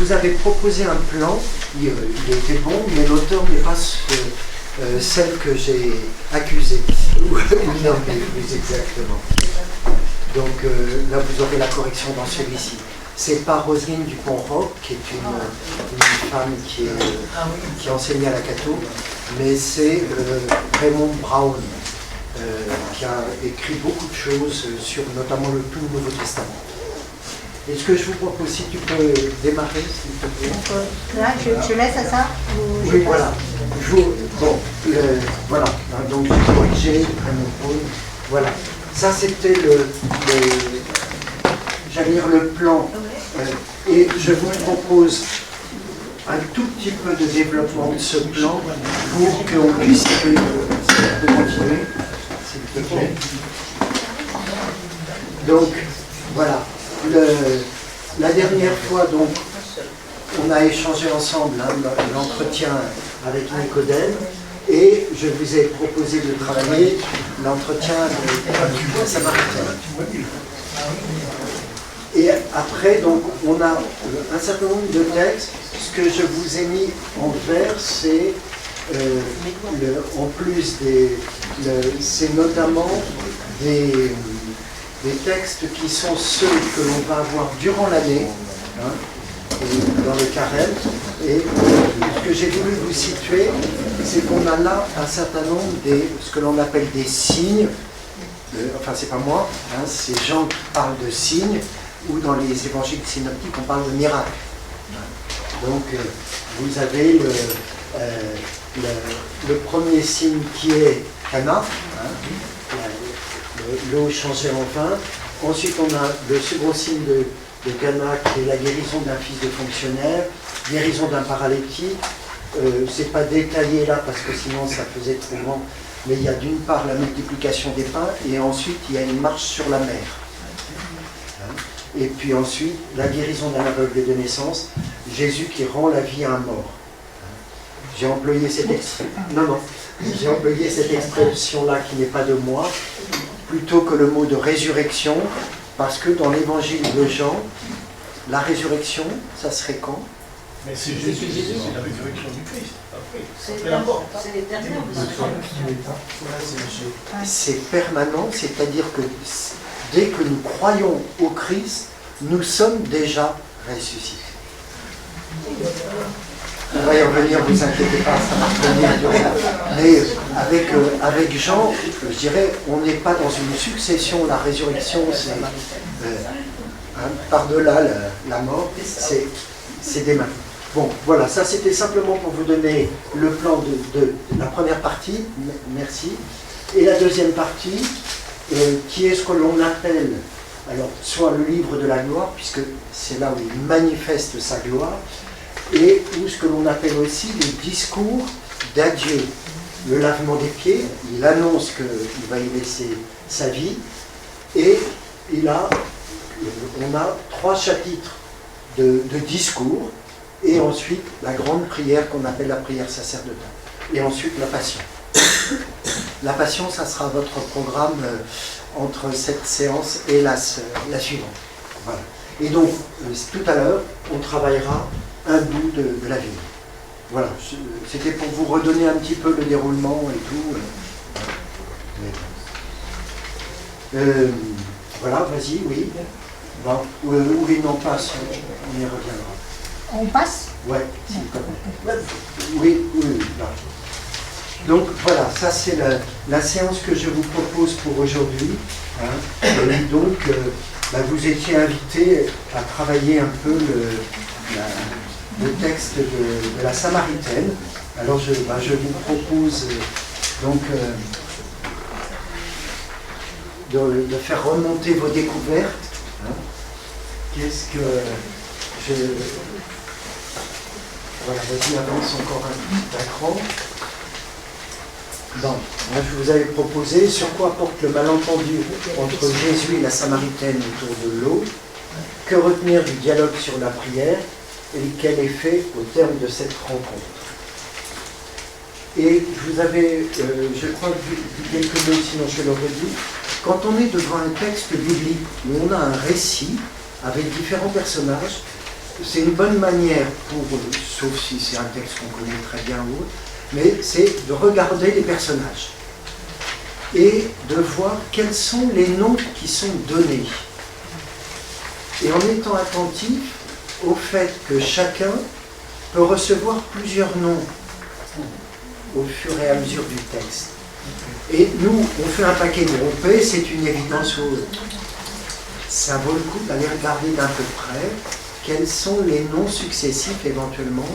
vous avez proposé un plan, il était bon, mais l'auteur n'est pas celle que j'ai accusée, ou nommée plus exactement. Donc là, vous aurez la correction dans celui-ci. C'est pas Roselyne Dupont-Roch, qui est une femme qui enseignait à la Cato, mais c'est Raymond Brown, qui a écrit beaucoup de choses sur notamment le tout Nouveau Testament. Et ce que je vous propose, si tu peux démarrer, s'il te plaît. Là, je laisse à ça ou Oui, voilà. Voilà. Donc, j'ai corrigé, Raymond Brown. Voilà. Ça, c'était j'allais dire le plan. Et je vous propose un tout petit peu de développement de ce plan pour qu'on puisse continuer, s'il te plaît. Donc, voilà. La dernière fois, donc, on a échangé ensemble l'entretien avec Nicodème et je vous ai proposé de travailler l'entretien de Samaritaine. Et après, donc, on a un certain nombre de textes. Ce que je vous ai mis en vert, c'est en plus c'est notamment des textes qui sont ceux que l'on va avoir durant l'année, dans le carême. Et ce que j'ai voulu vous situer, c'est qu'on a là un certain nombre ce que l'on appelle des signes. Enfin, c'est pas moi, c'est Jean qui parle de signes, ou dans les évangiles synoptiques, on parle de miracles. Donc, vous avez le premier signe qui est Cana, l'eau changée en vin. Ensuite, on a le second signe de Cana qui est la guérison d'un fils de fonctionnaire, guérison d'un paralytique. C'est pas détaillé là parce que sinon ça faisait trop grand, mais il y a d'une part la multiplication des pains et ensuite il y a une marche sur la mer. Et puis ensuite, la guérison d'un aveugle de naissance, Jésus qui rend la vie à un mort. J'ai employé cette expression-là qui n'est pas de moi, plutôt que le mot de résurrection, parce que dans l'évangile de Jean, la résurrection, ça serait quand? Mais c'est Jésus, c'est la résurrection du Christ. c'est l'éternel. C'est permanent, c'est-à-dire que dès que nous croyons au Christ, nous sommes déjà ressuscités. On va y revenir, vous inquiétez pas, ça va revenir. Mais avec Jean, je dirais, on n'est pas dans une succession. La résurrection, c'est par-delà la mort, c'est dès maintenant. Bon, voilà, ça c'était simplement pour vous donner le plan de la première partie, merci. Et la deuxième partie, qui est ce que l'on appelle, alors, soit le livre de la gloire, puisque c'est là où il manifeste sa gloire, et ou ce que l'on appelle aussi le discours d'adieu, le lavement des pieds. Il annonce qu'il va y laisser sa vie, et on a 3 chapitres de discours, et ensuite la grande prière qu'on appelle la prière sacerdotale, et ensuite la passion. La passion, ça sera votre programme entre cette séance et la suivante. Voilà. Et donc, tout à l'heure, on travaillera un bout de la vie. Voilà, c'était pour vous redonner un petit peu le déroulement et tout. Voilà, vas-y, oui. Bon, oui, non, passe, on y reviendra. On passe? Ouais, s'il te plaît. Oui, là. Donc voilà, ça c'est la séance que je vous propose pour aujourd'hui. Et donc, vous étiez invité à travailler un peu le texte de la Samaritaine. Alors je vous propose donc de faire remonter vos découvertes. Qu'est-ce que je... Voilà, vas-y, avance encore un petit cran. Bon, je vous avais proposé sur quoi porte le malentendu entre Jésus et la Samaritaine autour de l'eau, que retenir du dialogue sur la prière et quel effet au terme de cette rencontre. Et je vous avais, je crois, vu quelques mots, sinon je l'aurais dit, quand on est devant un texte biblique où on a un récit avec différents personnages, c'est une bonne manière pour, sauf si c'est un texte qu'on connaît très bien ou autre, mais c'est de regarder les personnages et de voir quels sont les noms qui sont donnés. Et en étant attentif au fait que chacun peut recevoir plusieurs noms au fur et à mesure du texte. Et nous, on fait un paquet groupé, c'est une évidence. Ça vaut le coup d'aller regarder d'un peu près quels sont les noms successifs éventuellement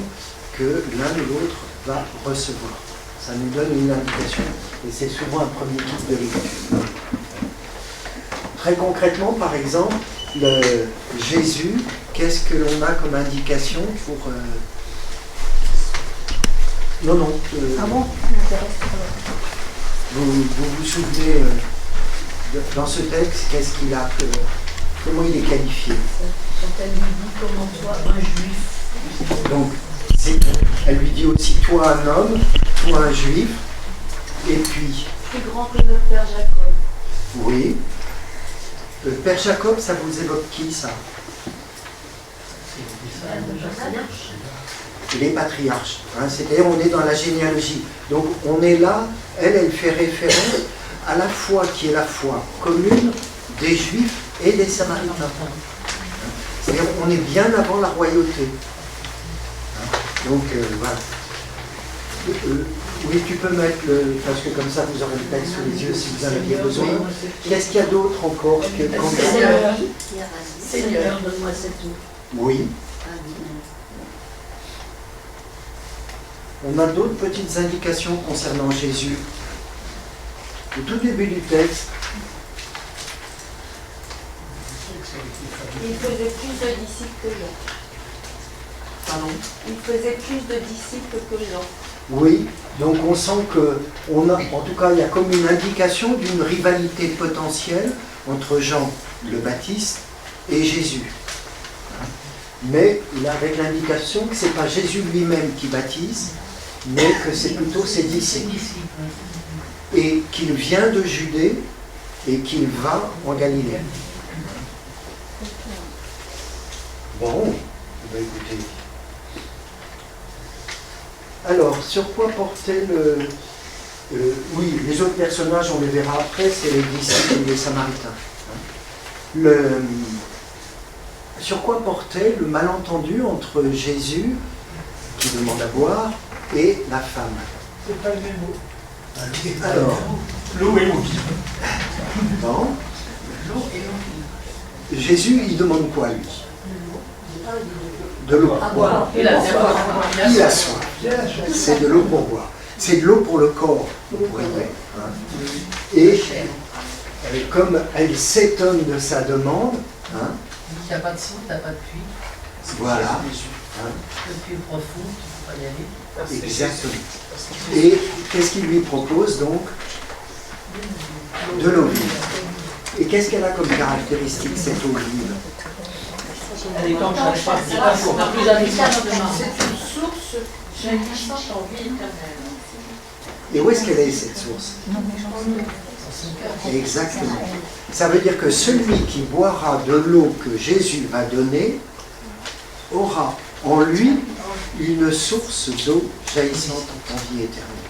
que l'un ou l'autre va recevoir. Ça nous donne une indication et c'est souvent un premier type de lecture. Très concrètement, par exemple, le Jésus, qu'est-ce que l'on a comme indication pour... Non. Ah bon? Vous souvenez, dans ce texte, qu'est-ce qu'il a, comment il est qualifié? Quand elle lui dit comment toi, un juif. Donc, elle lui dit aussi toi un homme, toi un juif, et puis... Plus grand que notre père Jacob. Oui. Le père Jacob, ça vous évoque qui, ça? Les patriarches. Hein, c'est-à-dire, on est dans la généalogie. Donc, on est là, elle fait référence à la foi qui est la foi commune des Juifs et des Samaritains. C'est-à-dire, on est bien avant la royauté. Donc, voilà. Oui, tu peux mettre le... Parce que comme ça, vous aurez le texte sous les yeux si vous en aviez besoin. Qu'est-ce qu'il y a d'autre encore que... Seigneur, donne-moi cette eau. Oui. On a d'autres petites indications concernant Jésus. Au tout début du texte, Il faisait plus de disciples que Jean. pardon. Il faisait plus de disciples que Jean. Oui, donc on sent que, en tout cas, il y a comme une indication d'une rivalité potentielle entre Jean le Baptiste et Jésus. Mais avec l'indication que ce n'est pas Jésus lui-même qui baptise, mais que c'est plutôt ses disciples. Et qu'il vient de Judée et qu'il va en Galilée. Bon, écoutez. Alors, sur quoi portait oui, les autres personnages, on les verra après, c'est les disciples et les Samaritains. Sur quoi portait le malentendu entre Jésus, qui demande à boire, et la femme? C'est pas le même mot. Alors, L'eau et l'eau. bon, L'eau et l'eau. Jésus, il demande quoi, lui? De l'eau. À boire. Il a soif. Il a soif. C'est de l'eau pour boire. C'est de l'eau pour le corps, vous pourrez dire. Hein. Et comme elle s'étonne de sa demande, hein, Il n'y a pas de source, tu n'as pas de puits. voilà. Hein, Le puits est profond, tu ne peux pas y aller. exactement. Et qu'est-ce qu'il lui propose donc? De l'eau vive. Et qu'est-ce qu'elle a comme caractéristique, cette eau vive? Elle est blanche, elle est pas, c'est pas sourd. Plus habituelle. C'est une source jaillissante en vie éternelle. Et où est-ce qu'elle est, cette source? Exactement. Ça veut dire que celui qui boira de l'eau que Jésus va donner aura en lui une source d'eau jaillissante en vie éternelle.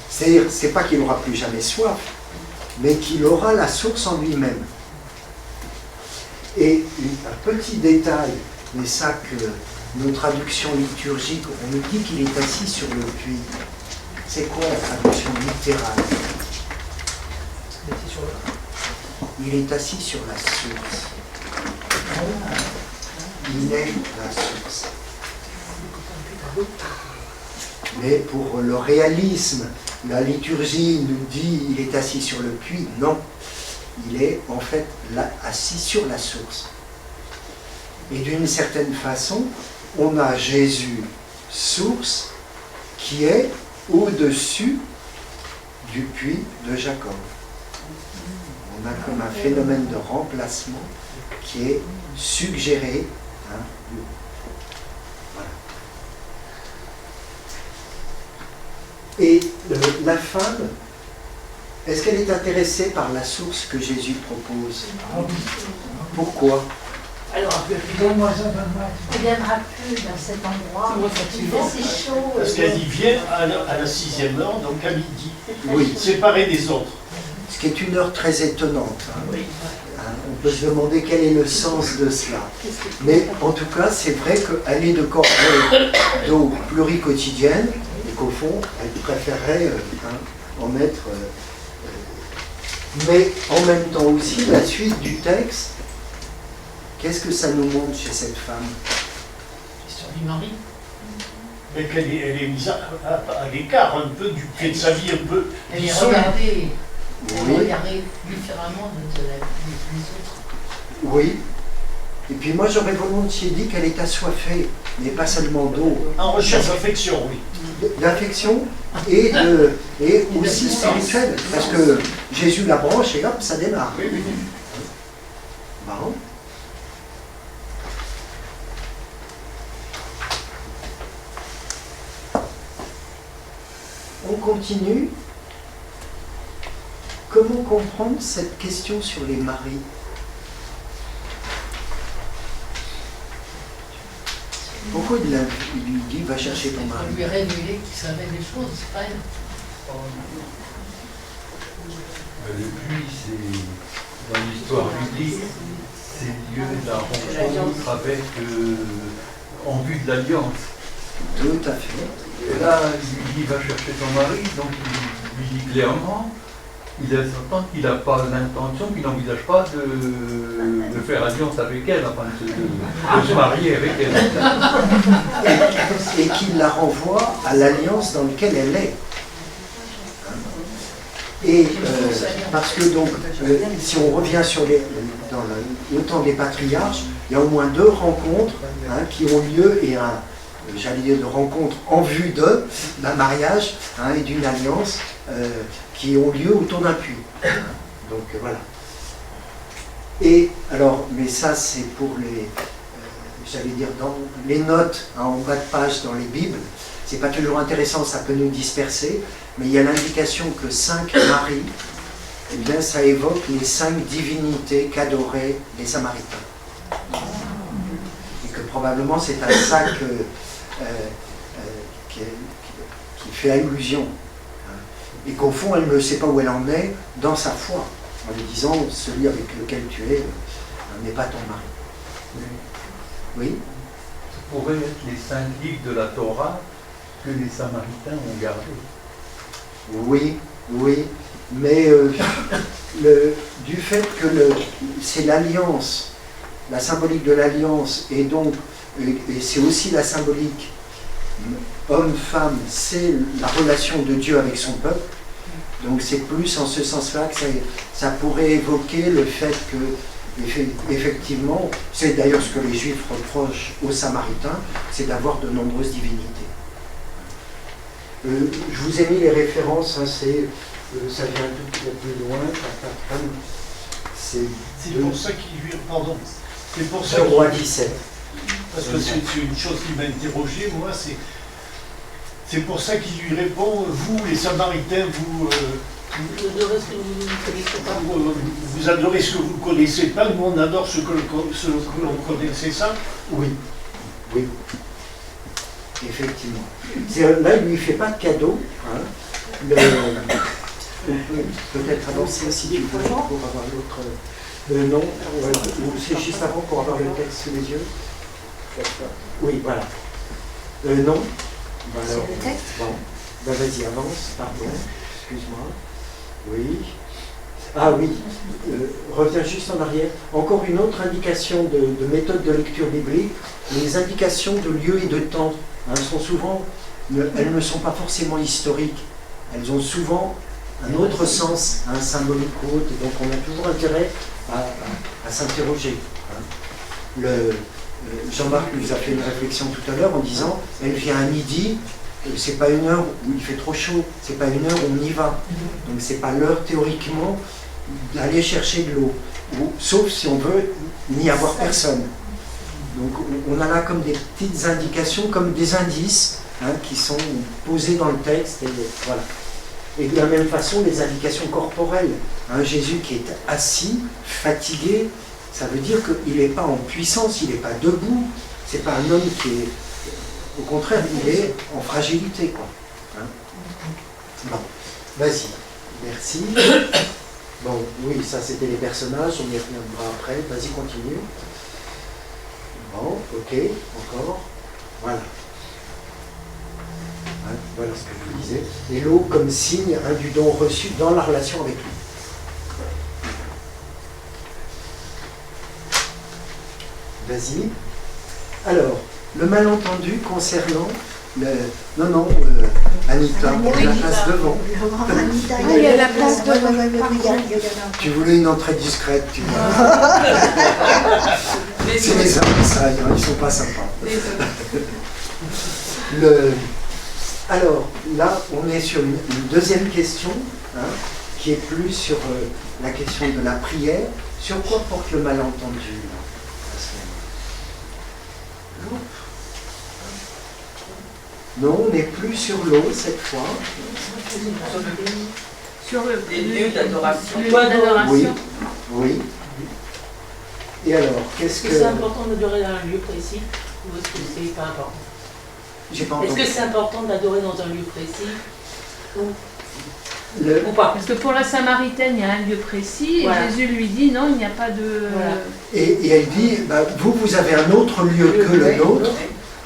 C'est-à-dire, c'est pas qu'il n'aura plus jamais soif, mais qu'il aura la source en lui-même. Et un petit détail, mais ça que nos traductions liturgiques, on nous dit qu'il est assis sur le puits. C'est quoi la traduction littérale? Il est assis sur la source. Il est la source. Mais pour le réalisme, la liturgie nous dit il est assis sur le puits. Non, il est en fait là, assis sur la source. Et d'une certaine façon, on a Jésus, source, qui est au-dessus du puits de Jacob. On a comme un phénomène de remplacement qui est suggéré. Hein, voilà. Et la femme, est-ce qu'elle est intéressée par la source que Jésus propose? Pourquoi? Alors, Donne-moi ça, donne-moi. Il ne viendra plus dans cet endroit. Il fait assez chaud. Parce qu'elle dit viens à la 6e heure, donc à midi, Oui, séparée des autres. ce qui est une heure très étonnante. Hein. oui. Hein, on peut se demander quel est le sens de cela. Mais en tout cas, c'est vrai qu'elle est de corvée d'eau pluriquotidienne et qu'au fond, elle préférait en mettre. Mais en même temps aussi, la suite du texte, qu'est-ce que ça nous montre chez cette femme? L'histoire du mari. Et qu'elle elle est mise à l'écart un peu du pied de sa vie, un peu. Elle est dissoluble. regardée, Oui. différemment de la vie des autres. Oui. Et puis moi, j'aurais volontiers dit qu'elle est assoiffée, mais pas seulement d'eau. En recherche d'affection, oui. D'affection et aussi spirituelle. Parce que Jésus la branche et hop, ça démarre. Oui, oui. Marrant. On continue. Comment comprendre cette question sur les maris? Pourquoi il lui dit va chercher ton On mari? lui révélé qu'il savait des choses, c'est pas elle. Le puits, c'est dans l'histoire biblique, c'est le lieu de la rencontre avec, en vue de l'alliance. Tout à fait. Et là, il va chercher son mari, donc il lui dit clairement, il laisse entendre qu'il n'a pas l'intention, qu'il n'envisage pas de faire alliance avec elle, enfin de se marier avec elle. Et qu'il la renvoie à l'alliance dans laquelle elle est. Et parce que donc, si on revient sur dans le temps des patriarches, il y a au moins 2 rencontres qui ont lieu et j'allais dire de rencontres en vue d'un mariage et d'une alliance qui ont lieu autour d'un puits. Donc voilà. Et alors, mais ça c'est pour j'allais dire dans les notes en bas de page dans les Bibles. C'est pas toujours intéressant, ça peut nous disperser, mais il y a l'indication que 5 maris, eh bien ça évoque les 5 divinités qu'adoraient les Samaritains. Et que probablement c'est à ça qui fait allusion. Et qu'au fond, elle ne sait pas où elle en est dans sa foi, en lui disant celui avec lequel tu es n'est pas ton mari. Oui? Ça pourrait être les 5 livres de la Torah que les Samaritains ont gardés. Oui, oui, mais du fait que c'est l'alliance, la symbolique de l'alliance, et donc et c'est aussi la symbolique homme-femme, c'est la relation de Dieu avec son peuple. Donc c'est plus en ce sens-là que ça pourrait évoquer le fait que, effectivement, c'est d'ailleurs ce que les Juifs reprochent aux Samaritains, c'est d'avoir de nombreuses divinités. Je vous ai mis les références, ça vient un tout petit peu plus loin. C'est pour ça qu'il lui... Pardon. C'est pour ça Le roi qu'il... 17. Parce que c'est une chose qui m'a interrogé, moi, c'est pour ça qu'il lui répond, vous, les Samaritains, vous adorez ce que vous ne connaissez pas, nous on adore ce que l'on connaît, c'est ça? Oui, oui, effectivement. Là, il ne lui fait pas de cadeau. On peut peut-être avancer si tu veux pour avoir l'autre. Non, ou c'est juste avant pour avoir le texte sous les yeux. Oui, voilà. Non. C'est le texte. Bon. Ben, vas-y, avance, pardon. Excuse-moi. Oui. Ah oui. Reviens juste en arrière. Encore une autre indication de méthode de lecture biblique. Les indications de lieu et de temps sont souvent, elles ne sont pas forcément historiques. Elles ont souvent un autre sens, un symbolique ou autre. Donc on a toujours intérêt à s'interroger. Jean-Marc nous a fait une réflexion tout à l'heure en disant elle vient à midi, c'est pas une heure où il fait trop chaud, c'est pas une heure où on y va. Donc c'est pas l'heure théoriquement d'aller chercher de l'eau, sauf si on veut n'y avoir personne. Donc on a là comme des petites indications, comme des indices qui sont posés dans le texte. Et voilà. Et de la même façon, les indications corporelles. Jésus qui est assis, fatigué, Ça veut dire qu'il n'est pas en puissance, il n'est pas debout. C'est pas un homme qui est... Au contraire, il est en fragilité, quoi. Hein? Bon, vas-y. Merci. Bon, oui, ça c'était les personnages, on y reviendra après. Vas-y, continue. Bon, ok, encore. Voilà. Hein, voilà ce que je vous disais. Et l'eau comme signe du don reçu dans la relation avec lui. Vas-y. Alors, le malentendu concernant le... Non, Anita, la place devant. Anita, il y a la place devant. Tu voulais une entrée discrète, tu vois. C'est les hommes, ça, ils ne sont pas sympas. Alors, là, on est sur une deuxième question, hein, qui est plus sur la question de la prière. Sur quoi porte le malentendu, là, à ce moment-là? Non, on n'est plus sur l'eau cette fois. Sur les lieux d'adoration. Oui, oui. Et alors, qu'est-ce que... Est-ce que c'est important d'adorer dans un lieu précis ou est-ce que c'est pas important? J'ai pas Est-ce entendu. que c'est important d'adorer dans un lieu précis Le... ou pas? Parce que pour la Samaritaine, il y a un lieu précis, et Voilà. Jésus lui dit non, il n'y a pas de... Voilà. Et elle dit, bah, vous avez un autre lieu que le nôtre,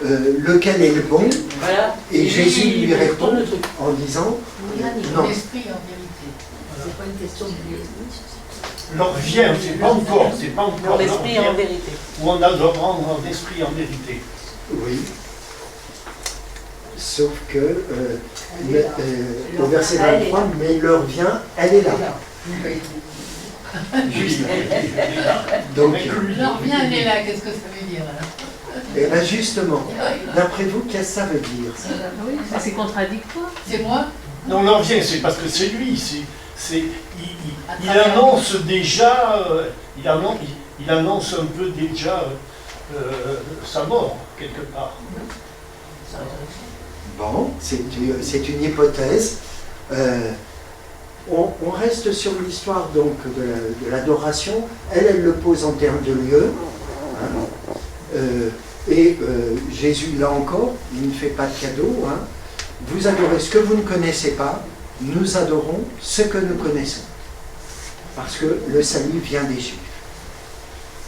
lequel est le bon? Voilà. Et Jésus lui il répond retourne le truc. en disant, non. L'esprit en vérité. C'est pas une question de lieu. Alors viens, c'est pas encore Dans l'esprit l'heure, en vérité. où on adore en esprit en vérité. Oui. Sauf que, au verset 23, mais l'heure vient, elle est là. Juste. Donc, Alors viens, elle est là, qu'est-ce que ça veut dire alors? et bien justement, d'après vous, qu'est-ce que ça veut dire ça? Ah oui, c'est contradictoire. C'est moi? Non, l'heure vient, c'est parce que c'est lui. Il annonce déjà, il annonce un peu déjà sa mort, quelque part. Bon, c'est une hypothèse. On reste sur l'histoire donc de l'adoration. Elle le pose en termes de lieu. Hein. Jésus, là encore, il ne fait pas de cadeau. Hein. Vous adorez ce que vous ne connaissez pas, nous adorons ce que nous connaissons. Parce que le salut vient des Juifs.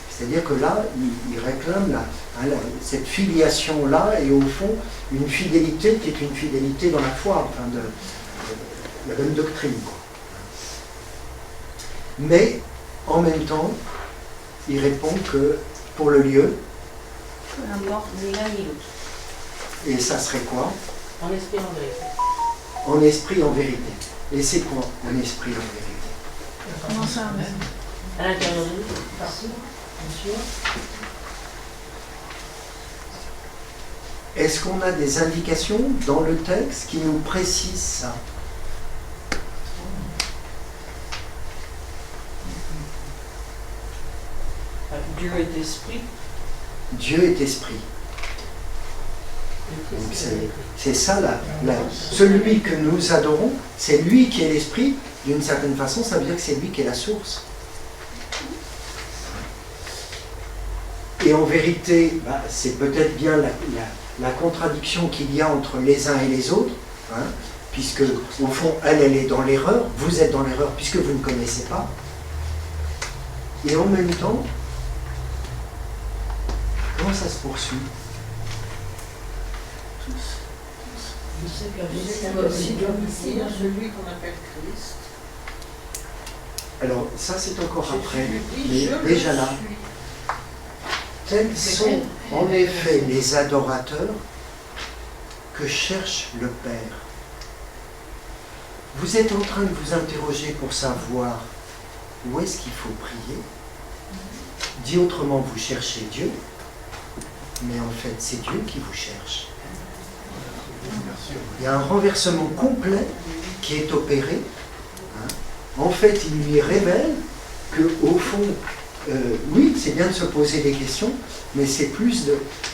C'est-à-dire que là, il réclame cette filiation-là et au fond, une fidélité qui est une fidélité dans la foi, enfin de la bonne doctrine, quoi. Mais, en même temps, il répond que pour le lieu, Peu importe. Ni l'un ni l'autre. et ça serait quoi? En esprit en vérité. En esprit, en vérité. Et c'est quoi, un esprit, en vérité? Comment ça même? À l'intérieur de nous, partout, bien sûr. Est-ce qu'on a des indications dans le texte qui nous précisent ça? Dieu est esprit. Dieu est esprit. Donc c'est ça, celui que nous adorons, c'est lui qui est l'esprit. D'une certaine façon, ça veut dire que c'est lui qui est la source. Et en vérité, c'est peut-être bien la contradiction qu'il y a entre les uns et les autres, hein, puisque au fond, elle est dans l'erreur, vous êtes dans l'erreur puisque vous ne connaissez pas. Et en même temps, comment ça se poursuit? Je sais que aussi domicile, celui qu'on appelle Christ. Alors, ça c'est encore après, mais déjà là, tels sont en effet les adorateurs que cherche le Père. Vous êtes en train de vous interroger pour savoir où est-ce qu'il faut prier. Dit autrement, vous cherchez Dieu, mais en fait c'est Dieu qui vous cherche. Il y a un renversement complet qui est opéré. Hein. En fait, il lui révèle qu'au fond, oui, c'est bien de se poser des questions, mais c'est plus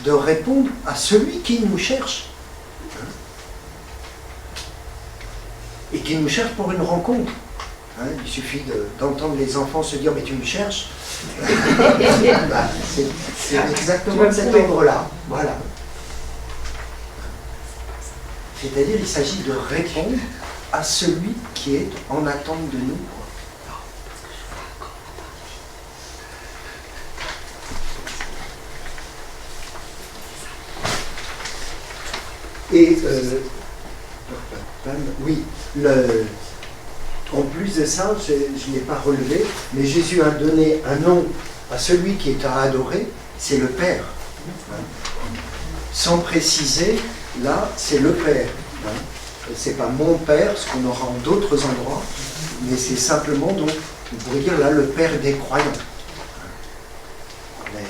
de répondre à celui qui nous cherche. Hein. Et qui nous cherche pour une rencontre. Hein. Il suffit d'entendre les enfants se dire « mais tu me cherches ». Bah, c'est exactement de cet ordre-là. Voilà. C'est-à-dire, il s'agit de répondre à celui qui est en attente de nous. Et, oui, en plus de ça, je ne l'ai pas relevé, mais Jésus a donné un nom à celui qui est à adorer, c'est le Père. Sans préciser, là, c'est le Père. C'est pas mon Père, ce qu'on aura en d'autres endroits, mais c'est simplement, donc, vous pourriez dire là, le Père des croyants. Mais...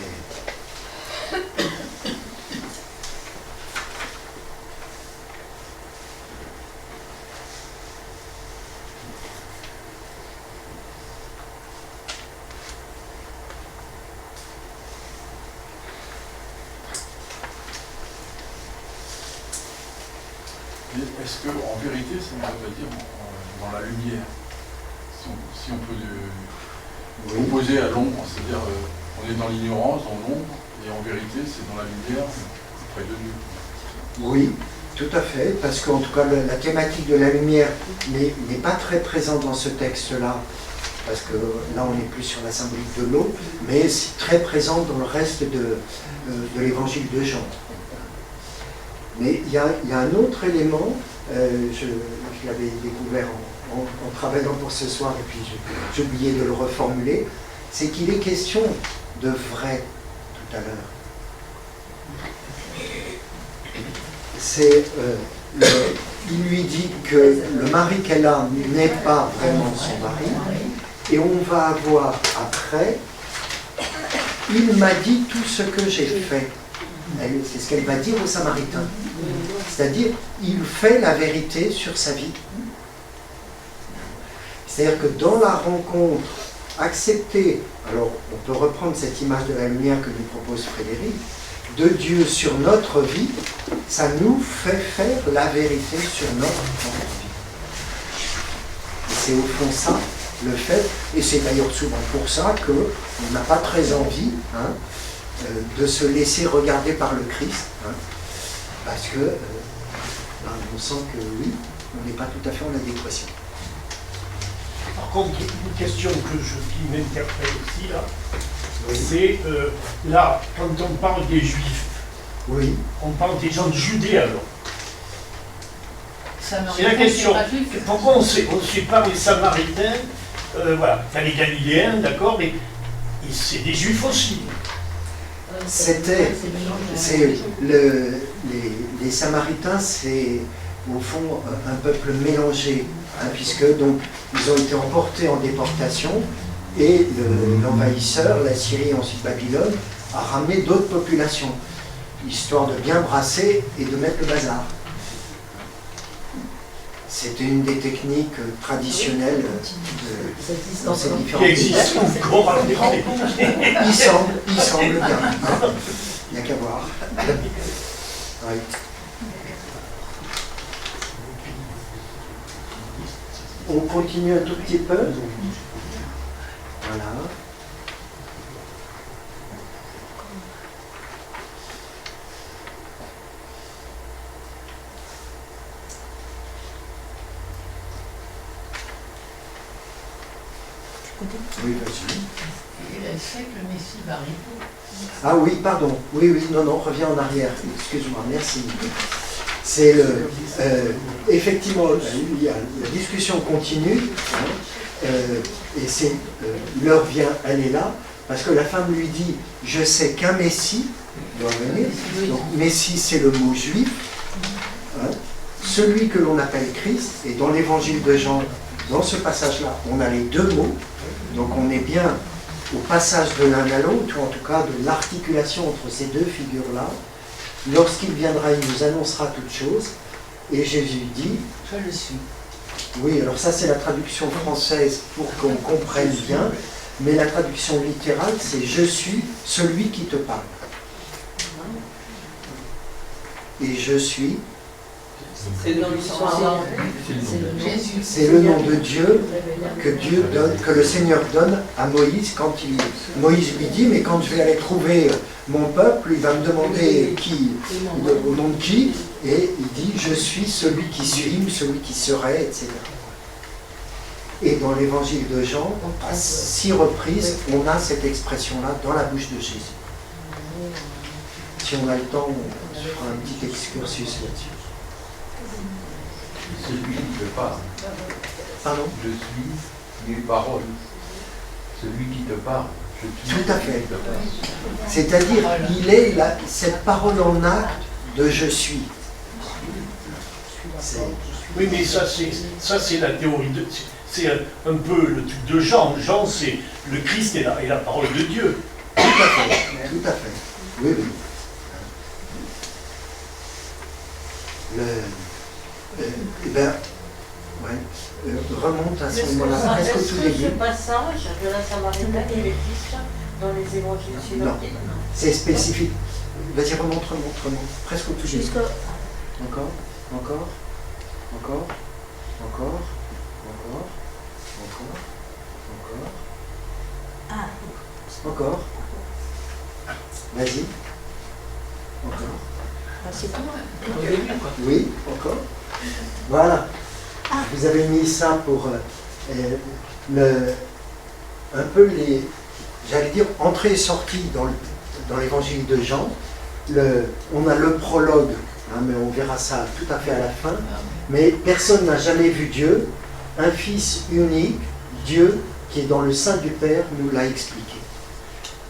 Est-ce qu'en vérité, ça ne veut pas dire dans la lumière, si on peut opposer à l'ombre, c'est-à-dire on est dans l'ignorance, dans l'ombre, et en vérité, c'est dans la lumière, près de Dieu. Oui, tout à fait, parce qu'en tout cas, la thématique de la lumière n'est pas très présente dans ce texte-là, parce que là, on est plus sur la symbolique de l'eau, mais c'est très présent dans le reste de l'évangile de Jean. Mais il y a un autre élément, je l'avais découvert en travaillant pour ce soir, et puis j'ai oublié de le reformuler, c'est qu'il est question de vrai tout à l'heure. Il lui dit que le mari qu'elle a n'est pas vraiment son mari, et on va avoir après, il m'a dit tout ce que j'ai fait. C'est ce qu'elle va dire aux Samaritains. C'est-à-dire, il fait la vérité sur sa vie. C'est-à-dire que dans la rencontre, accepter, alors on peut reprendre cette image de la lumière que nous propose Frédéric, de Dieu sur notre vie, ça nous fait faire la vérité sur notre propre vie. Et c'est au fond ça, le fait, et c'est d'ailleurs souvent pour ça qu'on n'a pas très envie, de se laisser regarder par le Christ, parce que on sent que oui, on n'est pas tout à fait en adéquation. Par contre, une question qui m'interpelle aussi, là, c'est là, quand on parle des Juifs, oui. On parle des gens de Judée alors. Samaritains, C'est la question. c'est pas juif. Pourquoi on ne sait pas les Samaritains, voilà, enfin les Galiléens, d'accord, mais c'est des Juifs aussi. Les Samaritains, c'est au fond un peuple mélangé, puisque donc ils ont été emportés en déportation et l'envahisseur, la Syrie et ensuite Babylone, a ramené d'autres populations, histoire de bien brasser et de mettre le bazar. C'était une des techniques traditionnelles dans ces différentes Qui existe encore à l'époque. Il semble bien. Il n'y a qu'à voir. Oui. On continue un tout petit peu. Voilà. Oui, vas-y. Elle sait que le Messie va arriver. Ah oui, pardon. Oui, non, reviens en arrière. Excuse-moi, merci. C'est effectivement, la discussion continue, et l'heure vient, elle est là, parce que la femme lui dit, je sais qu'un Messie doit venir. Donc, Messie, c'est le mot juif. Celui que l'on appelle Christ, et dans l'évangile de Jean, dans ce passage-là, on a les deux mots. Donc on est bien au passage de l'un à l'autre, ou en tout cas de l'articulation entre ces deux figures-là. Lorsqu'il viendra, il nous annoncera toutes choses. Et Jésus dit, Je le suis. oui, alors ça c'est la traduction française pour qu'on comprenne bien, mais la traduction littérale c'est « Je suis celui qui te parle ». Et je suis C'est dans l'histoire. C'est le nom de Dieu que Dieu donne, que le Seigneur donne à Moïse quand Moïse lui dit, mais quand je vais aller trouver mon peuple, il va me demander au nom de qui, et il dit, je suis celui qui suis, ou celui qui serait, etc. Et dans l'évangile de Jean, à 6 reprises, on a cette expression-là dans la bouche de Jésus. Si on a le temps, on fera un petit excursus là-dessus. Celui qui te parle. Pardon ? Je suis mes paroles. Celui qui te parle. Je suis Tout à fait. celui qui te parle. C'est-à-dire, il est cette parole en acte de je suis. Oui, mais ça c'est la théorie de. C'est un peu le truc de Jean. Jean, c'est le Christ et la parole de Dieu. Tout à fait. Tout à fait. Oui, oui. Eh bien, ouais, remonte à ce moment-là, presque au tout Est-ce que ce début. passage de la Samaritaine, il existe dans les évangiles synoptiques? C'est spécifique. Vas-y, remonte, presque au tout début. Encore. Encore. Vas-y. Encore. C'est tout. Oui, encore. Voilà. Vous avez mis ça pour un peu les, j'allais dire, entrée et sortie dans l'évangile de Jean. On a le prologue, hein, mais on verra ça tout à fait à la fin. Mais personne n'a jamais vu Dieu. Un Fils unique, Dieu, qui est dans le sein du Père, nous l'a expliqué.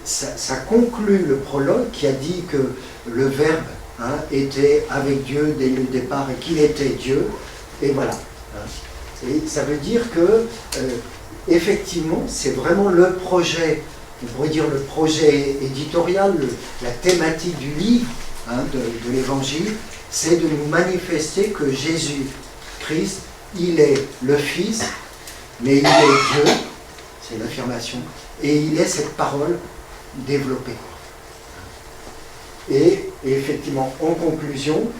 Ça conclut le prologue qui a dit que le Verbe était avec Dieu dès le départ et qu'il était Dieu. Et voilà. Et ça veut dire que, effectivement, c'est vraiment le projet, on pourrait dire le projet éditorial, la thématique du livre de l'Évangile, c'est de nous manifester que Jésus-Christ, il est le Fils, mais il est Dieu, c'est l'affirmation, et il est cette parole développée. Et effectivement, en conclusion,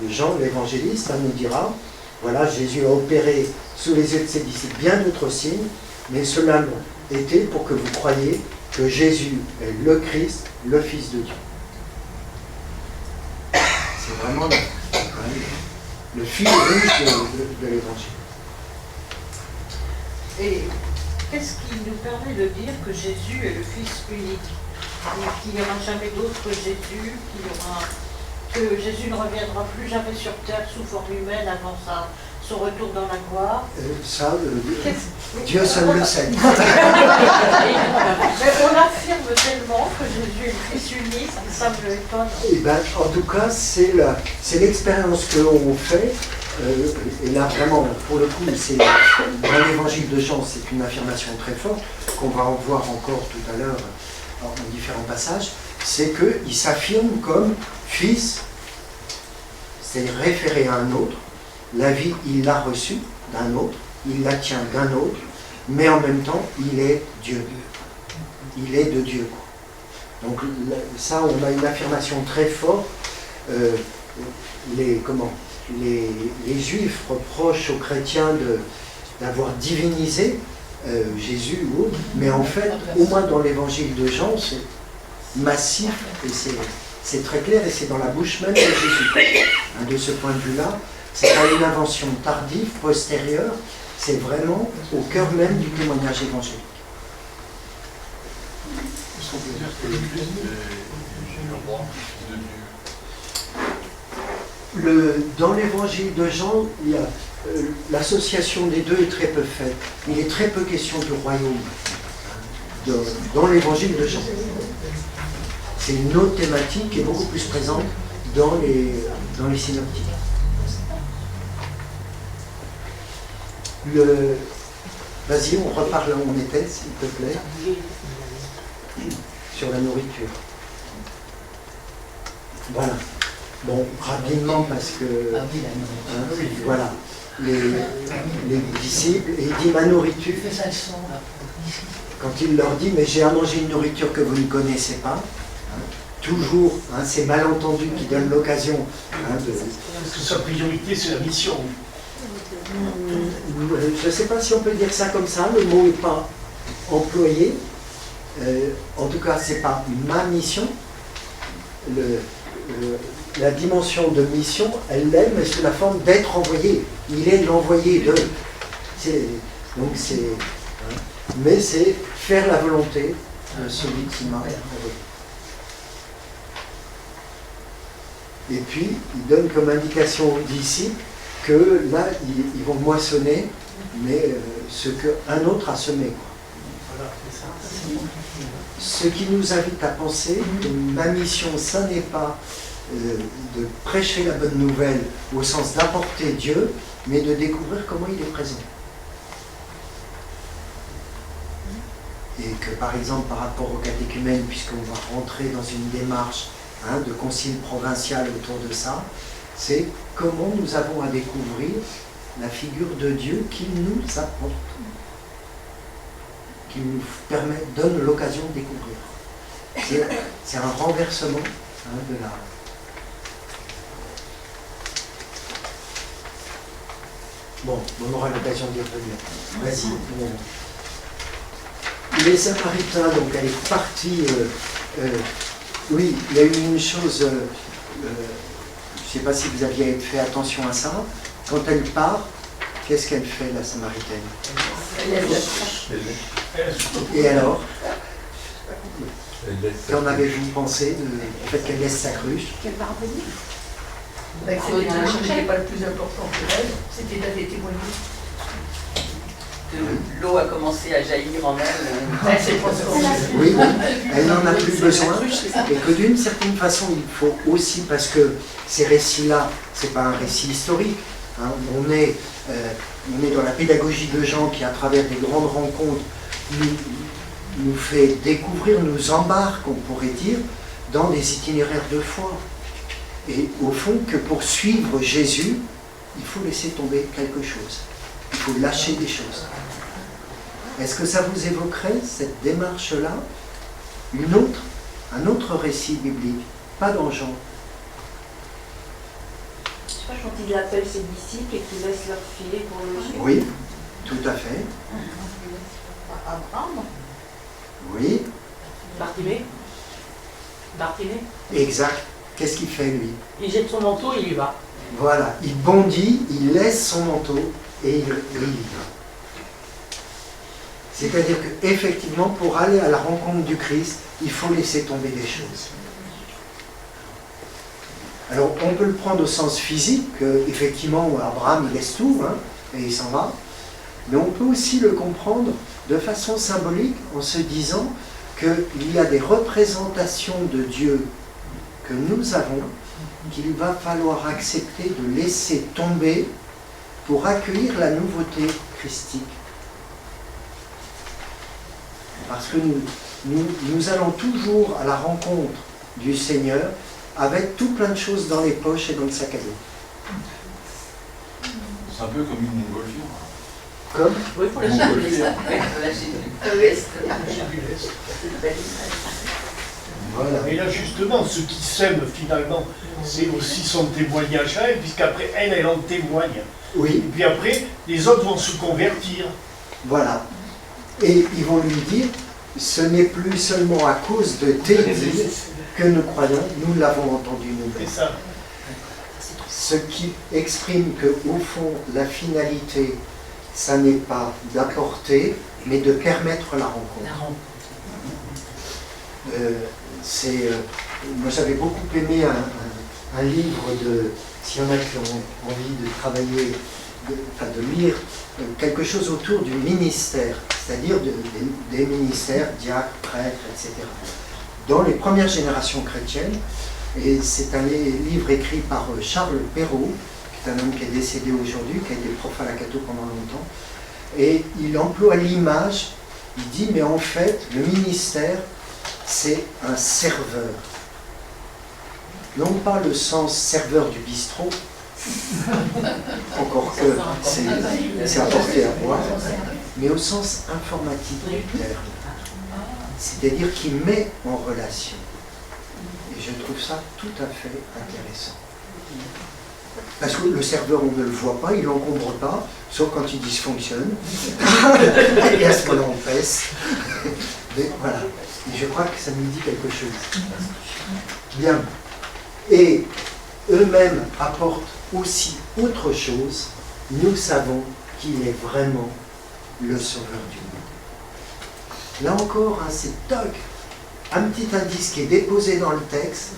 Jean l'évangéliste nous dira, voilà, Jésus a opéré sous les yeux de ses disciples bien d'autres signes, mais cela était pour que vous croyiez que Jésus est le Christ, le Fils de Dieu. C'est vraiment le fil rouge de l'Évangile. Et qu'est-ce qui nous permet de dire que Jésus est le Fils unique? Qu'il n'y aura jamais d'autre Jésus, que Jésus ne reviendra plus jamais sur terre sous forme humaine avant son retour dans la gloire. Dieu seul le sait. Mais on affirme tellement que Jésus est le Fils unique, ça me étonne. Eh ben, en tout cas, c'est l'expérience que l'on fait. Et là, vraiment, pour le coup, dans l'évangile de Jean, c'est une affirmation très forte, qu'on va en voir encore tout à l'heure en différents passages, c'est qu'il s'affirme comme Fils, c'est référé à un autre, la vie, il l'a reçue d'un autre, il la tient d'un autre, mais en même temps, il est Dieu. Il est de Dieu. Donc ça, on a une affirmation très forte. Les Juifs reprochent aux chrétiens d'avoir divinisé Jésus ou autre, mais en fait, au moins dans l'évangile de Jean, c'est massif et c'est très clair et c'est dans la bouche même de Jésus. De ce point de vue-là, c'est pas une invention tardive, postérieure, c'est vraiment au cœur même du témoignage évangélique. Est-ce qu'on peut dire que le Christ est le roi, Fils de Dieu? Dans l'évangile de Jean, il y a l'association des deux est très peu faite. Il est très peu question du royaume dans l'évangile de Jean. C'est une autre thématique qui est beaucoup plus présente dans les synoptiques. Vas-y, on repart là où on était, s'il te plaît, sur la nourriture. Voilà. Bon, rapidement, parce que... voilà. Les disciples, et il dit ma nourriture. Quand il leur dit, mais j'ai à manger une nourriture que vous ne connaissez pas, toujours ces malentendus qui donnent l'occasion de... Parce que sa priorité, c'est la mission. Je ne sais pas si on peut dire ça comme ça, le mot n'est pas employé. En tout cas, ce n'est pas ma mission. La dimension de mission, elle l'aime, mais sous la forme d'être envoyé. Il est l'envoyé de. Donc c'est. Mais c'est faire la volonté de celui qui m'a envoyé. Et puis, il donne comme indication aux disciples que là, ils vont moissonner, mais ce qu'un autre a semé. Voilà, c'est ça. Ce qui nous invite à penser que ma mission, ça n'est pas de prêcher la bonne nouvelle au sens d'apporter Dieu, mais de découvrir comment il est présent. Et que par exemple, par rapport au catéchumène, puisqu'on va rentrer dans une démarche de concile provincial autour de ça, c'est comment nous avons à découvrir la figure de Dieu qui nous apporte, qui nous donne l'occasion de découvrir. C'est un renversement de la... Bon, on aura l'occasion d'y revenir. Vas-y. Les Samaritains, donc elle est partie... oui, il y a eu une chose... je ne sais pas si vous aviez fait attention à ça. Quand elle part, qu'est-ce qu'elle fait, la Samaritaine? Et alors? Qu'en avez-vous pensé du fait qu'elle laisse sa cruche? Qu'elle va revenir. C'était pas le plus important pour elle, c'était d'aller témoigner. L'eau a commencé à jaillir en elle. Elle s'est transformée. Oui, elle n'en a plus besoin. Et que d'une certaine façon, il faut aussi, parce que ces récits-là, ce n'est pas un récit historique. On est dans la pédagogie de Jean qui, à travers des grandes rencontres, nous fait découvrir, nous embarque, on pourrait dire, dans des itinéraires de foi. Et au fond, que pour suivre Jésus, il faut laisser tomber quelque chose. Il faut lâcher des choses. Est-ce que ça vous évoquerait, cette démarche-là, un autre récit biblique, pas dans Jean? Je sais pas, quand il appelle ses disciples et qu'il laisse leur filet pour le suivre. Oui, tout à fait. Abraham. Oui. Bartimée. Exact. Qu'est-ce qu'il fait, lui? Il jette son manteau et il y va. Voilà, il bondit, il laisse son manteau et il y va. C'est-à-dire qu'effectivement, pour aller à la rencontre du Christ, il faut laisser tomber des choses. Alors, on peut le prendre au sens physique, qu'effectivement, Abraham, il laisse tout, et il s'en va. Mais on peut aussi le comprendre de façon symbolique, en se disant qu'il y a des représentations de Dieu que nous avons, qu'il va falloir accepter de laisser tomber pour accueillir la nouveauté christique. Parce que nous allons toujours à la rencontre du Seigneur avec tout plein de choses dans les poches et dans le sac à dos. C'est un peu comme une montgolfière. Comme? Oui, pour la Montgolfière. Voilà. Et là, justement, ce qui sème, finalement, c'est aussi son témoignage à elle, puisqu'après, elle en témoigne. Oui. Et puis après, les autres vont se convertir. Voilà. Et ils vont lui dire, ce n'est plus seulement à cause de tes dires que nous croyons, nous l'avons entendu nous. C'est ça. Ce qui exprime que, au fond, la finalité, ça n'est pas d'apporter, mais de permettre la rencontre. Moi j'avais beaucoup aimé un livre s'il y en a qui ont envie de travailler, de lire quelque chose autour du ministère, c'est-à-dire des ministères, diacres, prêtres, etc. Dans les premières générations chrétiennes, et c'est un livre écrit par Charles Perrault, qui est un homme qui est décédé aujourd'hui, qui a été prof à la Cato pendant longtemps, et il emploie l'image, il dit, mais en fait, le ministère, c'est un serveur. Non pas le sens serveur du bistrot, encore que c'est apporté à boire, mais au sens informatique du terme. C'est-à-dire qu'il met en relation. Et je trouve ça tout à fait intéressant. Parce que le serveur, on ne le voit pas, il n'encombre pas, sauf quand il dysfonctionne. Et à ce moment-là, on pèse. Mais voilà. Et je crois que ça nous dit quelque chose. Bien. Et eux-mêmes apportent aussi autre chose. Nous savons qu'il est vraiment le sauveur du monde. Là encore, hein, c'est toc. Un petit indice qui est déposé dans le texte.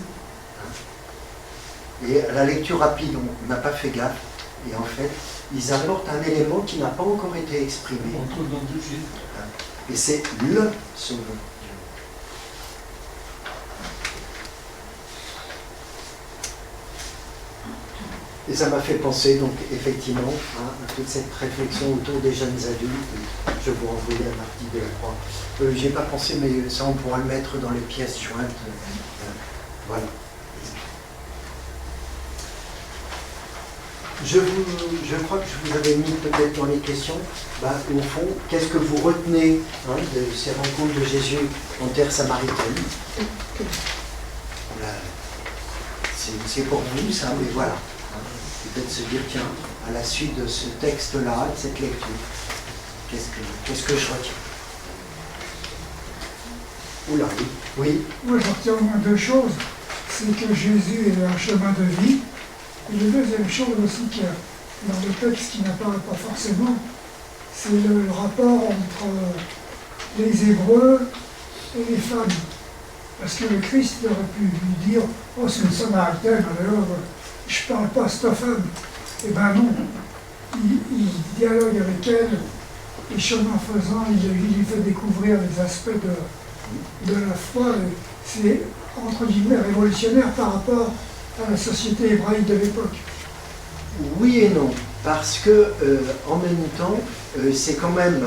Et à la lecture rapide, on n'a pas fait gaffe. Et en fait, ils apportent un élément qui n'a pas encore été exprimé. On trouve dans deux Jésus. Et c'est le sauveur. Et ça m'a fait penser, donc, effectivement, à toute cette réflexion autour des jeunes adultes. Je vous renvoyais à Marty de la Croix. J'ai pas pensé, mais ça, on pourra le mettre dans les pièces jointes. Voilà. Je crois que je vous avais mis peut-être dans les questions, au fond, qu'est-ce que vous retenez de ces rencontres de Jésus en terre samaritaine? C'est pour vous, ça, mais voilà. Peut-être se dire, tiens, à la suite de ce texte-là, de cette lecture, qu'est-ce que je retiens? Oula, oui. Oui. Moi, je retiens au moins deux choses. C'est que Jésus est un chemin de vie. Et la deuxième chose aussi qu'il y a dans le texte qui n'apparaît pas forcément, c'est le rapport entre les Hébreux et les femmes. Parce que le Christ aurait pu lui dire « Oh, c'est une Samaritaine, alors je ne parle pas à cette femme. » Eh bien non, il dialogue avec elle, et chemin faisant, il lui fait découvrir les aspects de la foi. C'est, entre guillemets, révolutionnaire par rapport à la société hébraïque de l'époque. Oui et non, parce que en même temps, c'est quand même,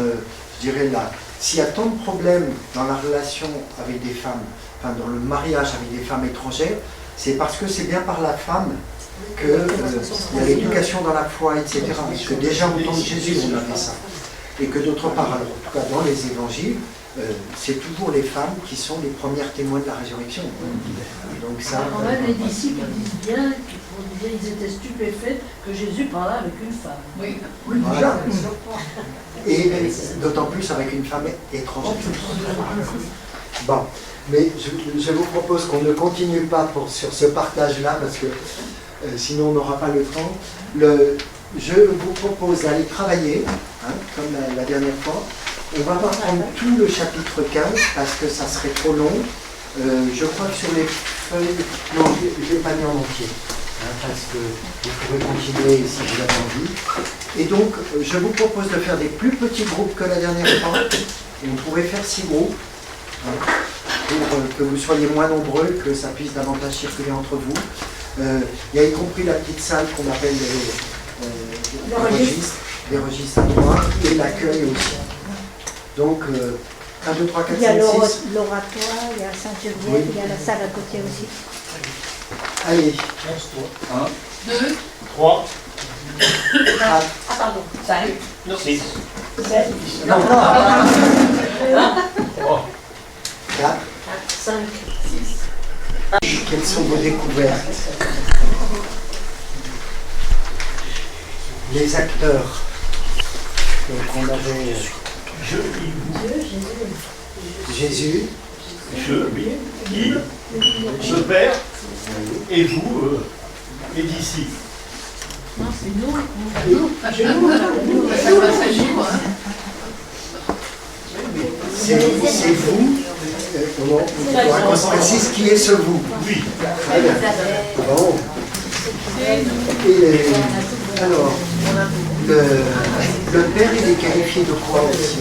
je dirais là, s'il y a tant de problèmes dans la relation avec des femmes, enfin dans le mariage avec des femmes étrangères, c'est parce que c'est bien par la femme que il y a l'éducation dans la foi, etc. Parce que déjà au temps de Jésus, on avait ça. Et que d'autre part, alors, en tout cas dans les évangiles, c'est toujours les femmes qui sont les premières témoins de la résurrection. Donc ça, quand même, les disciples disent bien qu'ils étaient stupéfaits que Jésus parlait avec une femme. Oui, voilà. Et d'autant plus avec une femme étrangère. Bon, mais je vous propose qu'on ne continue pas sur ce partage-là, parce que sinon on n'aura pas le temps. Je vous propose d'aller travailler, comme la dernière fois. On va pas prendre tout le chapitre 15 parce que ça serait trop long. Je crois que sur les feuilles, non, je ne l'ai pas mis en entier, parce que vous pourrez continuer si vous avez envie. Et donc, je vous propose de faire des plus petits groupes que la dernière fois. On pourrait faire 6 groupes, pour que vous soyez moins nombreux, que ça puisse davantage circuler entre vous. Il y a y compris la petite salle qu'on appelle les registres à droite, et l'accueil aussi. Donc, 1, 2, 3, 4, 5, 6. Il y a l'oratoire, il y a Sainte-Geneviève, oui. Il y a la salle à côté aussi. Allez. 1, 2, 3, 4. Ah, pardon. 5. 6. 7. Non, 3, 4. 5. 6. Quelles sont vos découvertes? Les acteurs. Donc, on avait. Je, Jésus, il, le Père, et vous, les disciples. Non, c'est nous. c'est vous. On se précise qui est ce vous. Oui. Très bien. Bon. Et, alors, le Père, il est qualifié de quoi aussi?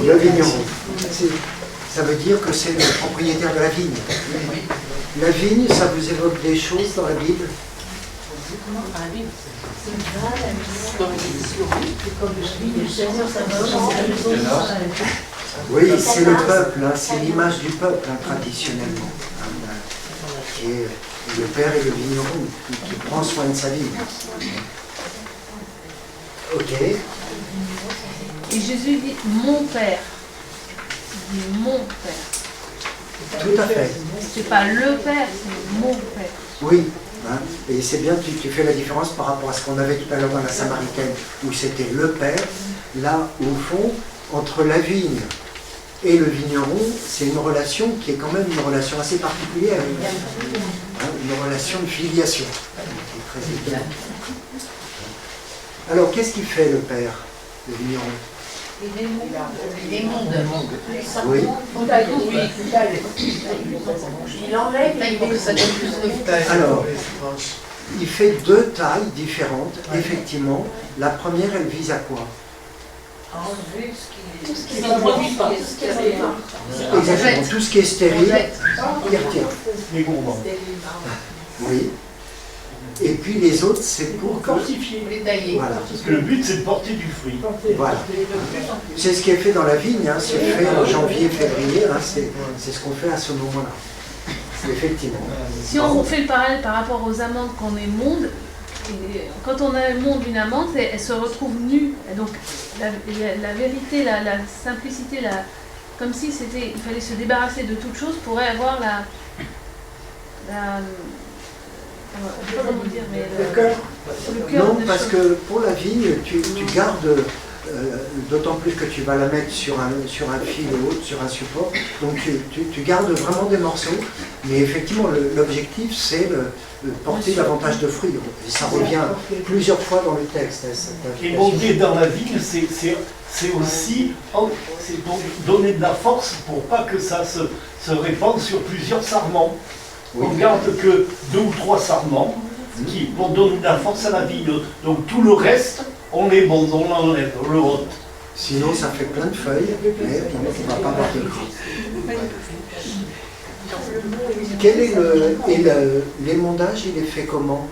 Le vigneron. Ça veut dire que c'est le propriétaire de la vigne. La vigne, ça vous évoque des choses dans la Bible? Oui, c'est le peuple, c'est l'image du peuple traditionnellement. Qui est le Père et le vigneron, qui prend soin de sa vigne. Ok. Et Jésus dit mon Père. Il dit mon Père. Tout à fait. C'est pas le Père, c'est mon Père. Oui, hein, et c'est bien que tu fais la différence par rapport à ce qu'on avait tout à l'heure dans la Samaritaine, où c'était le Père. Là, au fond, entre la vigne et le vigneron, c'est une relation qui est quand même une relation assez particulière, hein, une relation de filiation, qui est très étonnante. Alors, qu'est-ce qu'il fait le Père, le vigneron? Il est monde. Oui. Il enlève pour que ça donne plus de taille. Alors, il fait deux tailles différentes, effectivement. La première, elle vise à quoi? Enlever ce qui ne produit pas. Exactement, tout ce qui est stérile, il retire. Les gourmands. Oui. Et puis les autres, c'est pour que... Les tailler. Voilà. Parce que le but, c'est de porter du fruit. Voilà. C'est ce qui est fait dans la vigne, hein, c'est fait en janvier, février, hein, c'est ce qu'on fait à ce moment-là. Effectivement. Si on fait le parallèle par rapport aux amandes qu'on émonde, quand on émonde une amande, elle se retrouve nue. Et donc la vérité, la simplicité, comme si il fallait se débarrasser de toute chose pour avoir je sais pas comment dire, mais le cœur. Non, parce que pour la vigne, tu gardes, d'autant plus que tu vas la mettre sur un fil ou autre, sur un support, donc tu gardes vraiment des morceaux, mais effectivement l'objectif c'est de porter davantage de fruits, et ça revient plusieurs fois dans le texte. Et monter dans la vigne, c'est aussi c'est pour donner de la force pour pas que ça se répande sur plusieurs sarments. Oui. On garde que 2 ou 3 sarments pour donner de la force à la vigne. Donc tout le reste, on les monte, on l'enlève, on le ôte. Sinon ça fait plein de feuilles, mais on ne va pas avoir de Quel est l'émondage, il est fait comment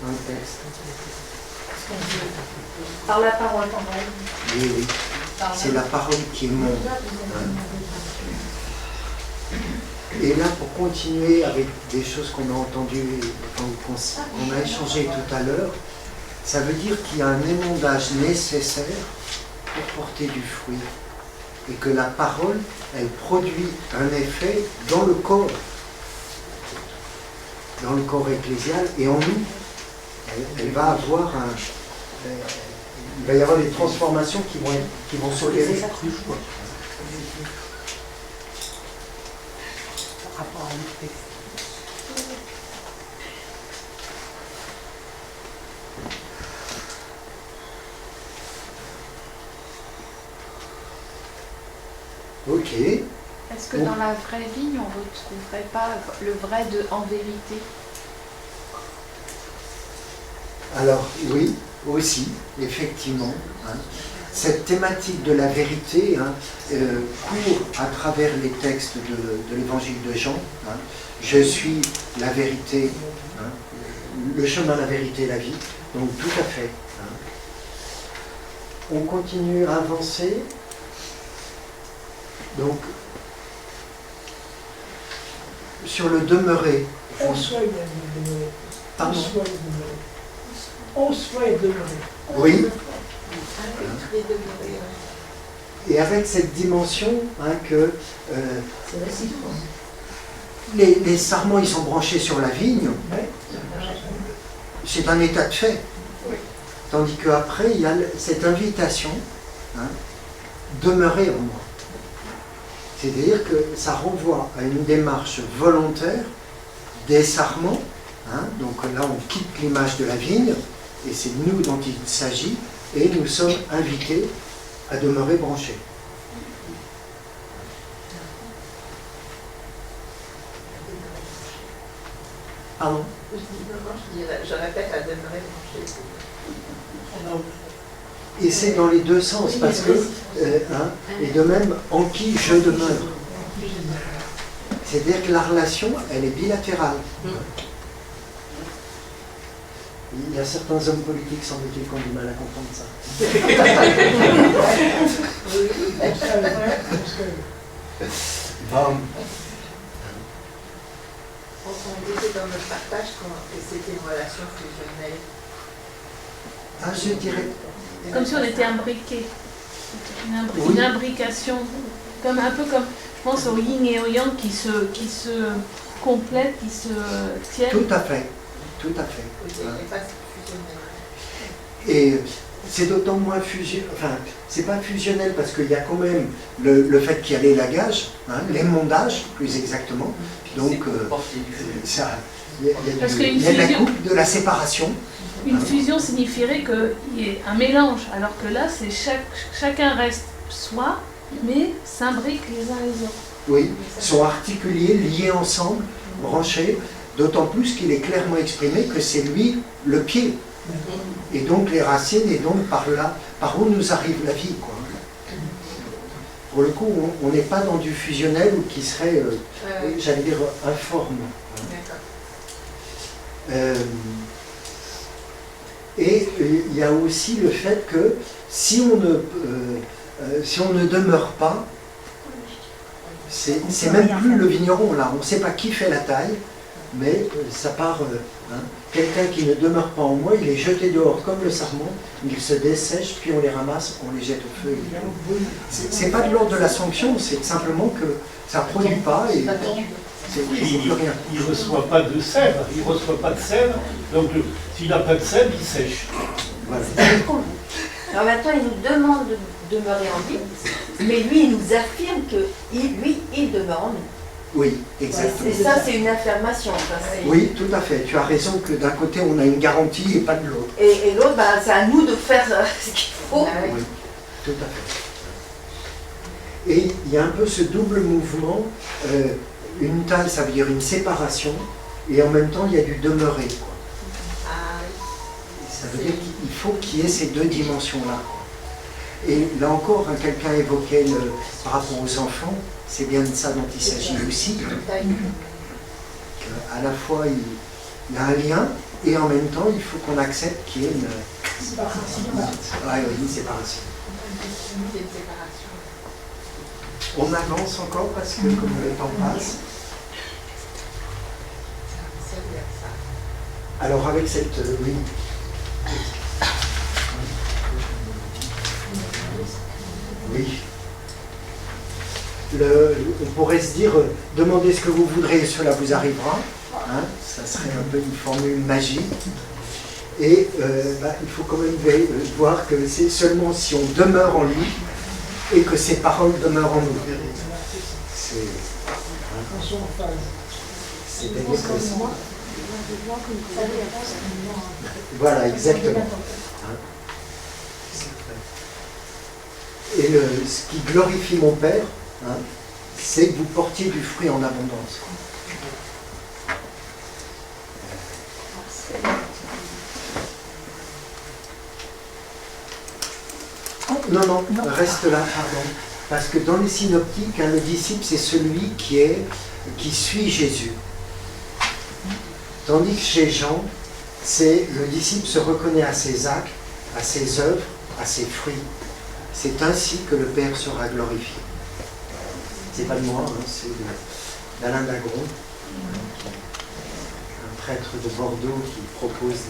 dans le texte? Par la parole. Oui, oui. C'est la parole qui émonde. Et là, pour continuer avec des choses qu'on a entendues, qu'on a échangé tout à l'heure, ça veut dire qu'il y a un émondage nécessaire pour porter du fruit. Et que la parole, elle produit un effet dans le corps ecclésial et en nous. Elle va avoir il va y avoir des transformations qui vont s'opérer. Rapport à notre texte. Ok. Est-ce que dans la vraie vigne, on ne retrouverait pas le vrai de en vérité? Alors oui, aussi, effectivement. Hein. Cette thématique de la vérité court à travers les textes de l'évangile de Jean. Hein. Je suis la vérité, hein, le chemin, la vérité, la vie. Donc tout à fait. Hein. On continue à avancer. Donc, sur le demeurer. Pardon. Oui. Et avec cette dimension que les sarments ils sont branchés sur la vigne, c'est un état de fait. Tandis qu'après, il y a cette invitation, demeurer en moi. C'est-à-dire que ça renvoie à une démarche volontaire des sarments. Donc là, on quitte l'image de la vigne, et c'est nous dont il s'agit, et nous sommes invités à demeurer branchés. Pardon? Je répète, à demeurer branché. Et c'est dans les deux sens, parce que, et de même, en qui je demeure. C'est-à-dire que la relation, elle est bilatérale. Il y a certains hommes politiques, semble-t-il, qui ont du mal à comprendre ça. Bon. On était dans notre partage et c'était une relation fusionnelle. Ah, je dirais. Comme si on était imbriqués. Une imbrication. comme un peu comme, je pense au yin et au yang qui se complètent, qui se tiennent. Tout à fait, tout à fait. Oui, les phases fusionnelles. Et c'est d'autant moins fusionnel, enfin, c'est pas fusionnel parce qu'il y a quand même le fait qu'il y a l'élagage, hein, l'émondage plus exactement. Donc, ça, il y a de la coupe, de la séparation. Une fusion signifierait qu'il y ait un mélange, alors que là, c'est chacun reste soi, mais s'imbrique les uns les autres. Oui, sont articulés, liés ensemble, branchés, d'autant plus qu'il est clairement exprimé que c'est lui le pied. Et donc les racines, et donc par là, par où nous arrive la vie, quoi. Pour le coup, on n'est pas dans du fusionnel ou qui serait, j'allais dire, informe. Et il y a aussi le fait que si on ne demeure pas, c'est même plus le vigneron là, on ne sait pas qui fait la taille, mais ça part, quelqu'un qui ne demeure pas en moi, il est jeté dehors comme le sarment, il se dessèche, puis on les ramasse, on les jette au feu. C'est pas de l'ordre de la sanction, c'est simplement que ça ne produit pas et il ne reçoit pas de sève, donc s'il n'a pas de sève, il sèche. Voilà. Alors maintenant, il nous demande de demeurer en lui, mais lui, il nous affirme que lui, il demeure en nous. Oui, exactement. Et ça, c'est une affirmation. Enfin, oui, tout à fait. Tu as raison que d'un côté, on a une garantie et pas de l'autre. Et l'autre, bah, c'est à nous de faire ce qu'il faut. Oui, tout à fait. Et il y a un peu ce double mouvement. Une taille, ça veut dire une séparation, et en même temps, il y a du demeurer, quoi. Ça veut dire qu'il faut qu'il y ait ces deux dimensions-là. Et là encore, quelqu'un évoquait par rapport aux enfants, c'est bien de ça dont il s'agit aussi. À la fois, il y a un lien, et en même temps, il faut qu'on accepte qu'il y ait une séparation. On avance encore parce que comme le temps passe. Alors avec cette... oui. Oui. On pourrait se dire, demandez ce que vous voudrez et cela vous arrivera. Hein, ça serait un peu une formule magique. Et il faut quand même voir que c'est seulement si on demeure en lui et que ces paroles demeurent en nous. C'est-à-dire que voilà, exactement. Et ce qui glorifie mon Père, c'est que vous portiez du fruit en abondance. Non, reste là, pardon. Parce que dans les synoptiques, le disciple, c'est celui qui suit Jésus. Tandis que chez Jean, c'est le disciple se reconnaît à ses actes, à ses œuvres, à ses fruits. C'est ainsi que le Père sera glorifié. C'est pas de moi, c'est d'Alain Dagron, un prêtre de Bordeaux qui propose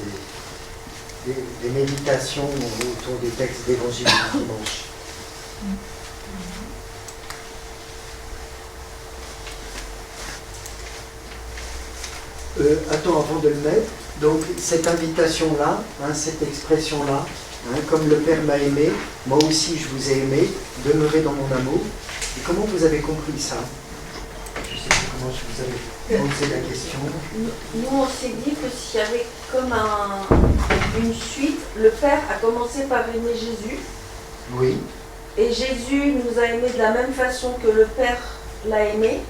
des méditations autour des textes d'évangile du dimanche. Attends, avant de le mettre, donc cette invitation-là, cette expression-là, comme le Père m'a aimé, moi aussi je vous ai aimé, demeurez dans mon amour. Et comment vous avez compris ça? Je ne sais pas comment vous avez posé la question. Nous, on s'est dit que s'il y avait comme une suite, le Père a commencé par aimer Jésus. Oui. Et Jésus nous a aimés de la même façon que le Père l'a aimé.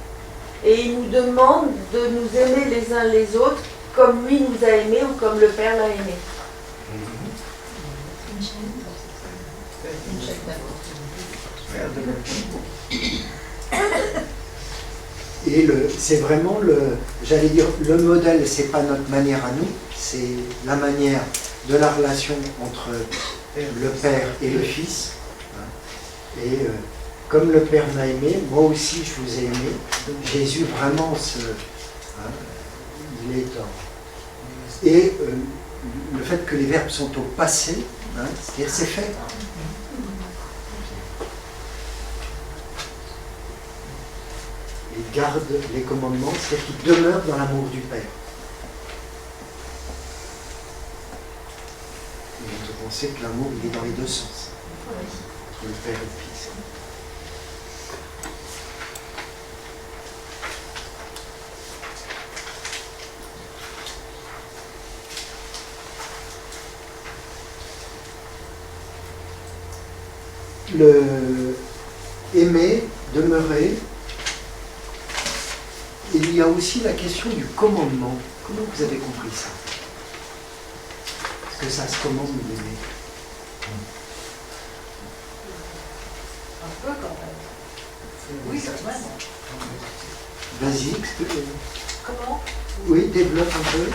Et il nous demande de nous aimer les uns les autres comme lui nous a aimés ou comme le Père l'a aimé. Et c'est vraiment j'allais dire, le modèle, c'est pas notre manière à nous, c'est la manière de la relation entre le Père et le Fils. Et comme le Père m'a aimé, moi aussi je vous ai aimé. Jésus vraiment il est en... Et le fait que les verbes sont au passé, c'est-à-dire c'est fait. garde les commandements, c'est-à-dire qui demeure dans l'amour du Père. Et donc on sait que l'amour, il est dans les deux sens, entre le Père et le Fils. Le aimer, demeurer, il y a aussi la question du commandement. Comment vous avez compris ça? Est-ce que ça se commande d'aimer? Un peu quand même. Oui, quand même. Vas-y, explique. Comment? Oui, développe un peu.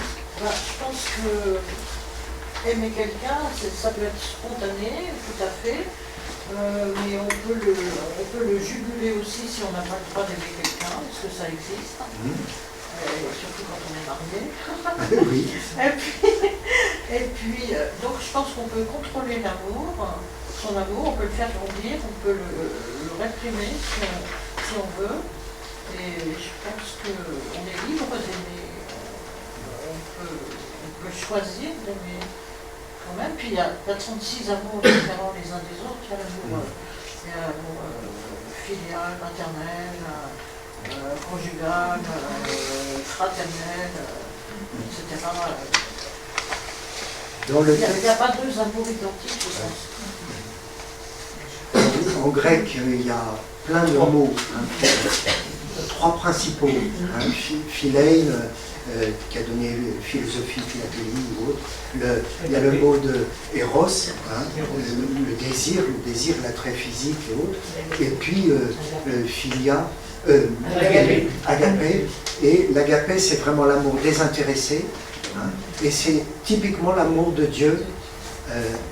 Bah, je pense que aimer quelqu'un, ça peut être spontané, tout à fait. Mais on peut le juguler aussi si on n'a pas le droit d'aimer quelqu'un, parce que ça existe. Surtout quand on est marié. Oui. Et puis, donc je pense qu'on peut contrôler l'amour, son amour, on peut le faire grandir, on peut le réprimer si on veut. Et je pense qu'on est libre d'aimer. On peut choisir d'aimer. Quand même. Puis il y a 36 amours différents les uns des autres. Il y a l'amour filial, maternel, conjugal, fraternel, etc. Dans le Il n'y a pas deux amours identiques, je pense. En grec, il y a plein de mots, trois principaux, philein, qui a donné philosophie, philatélie ou autre. Il y a le mot de eros, le désir, l'attrait physique et autres. Et puis philia, agapé. Et l'agapé, c'est vraiment l'amour désintéressé. Et c'est typiquement l'amour de Dieu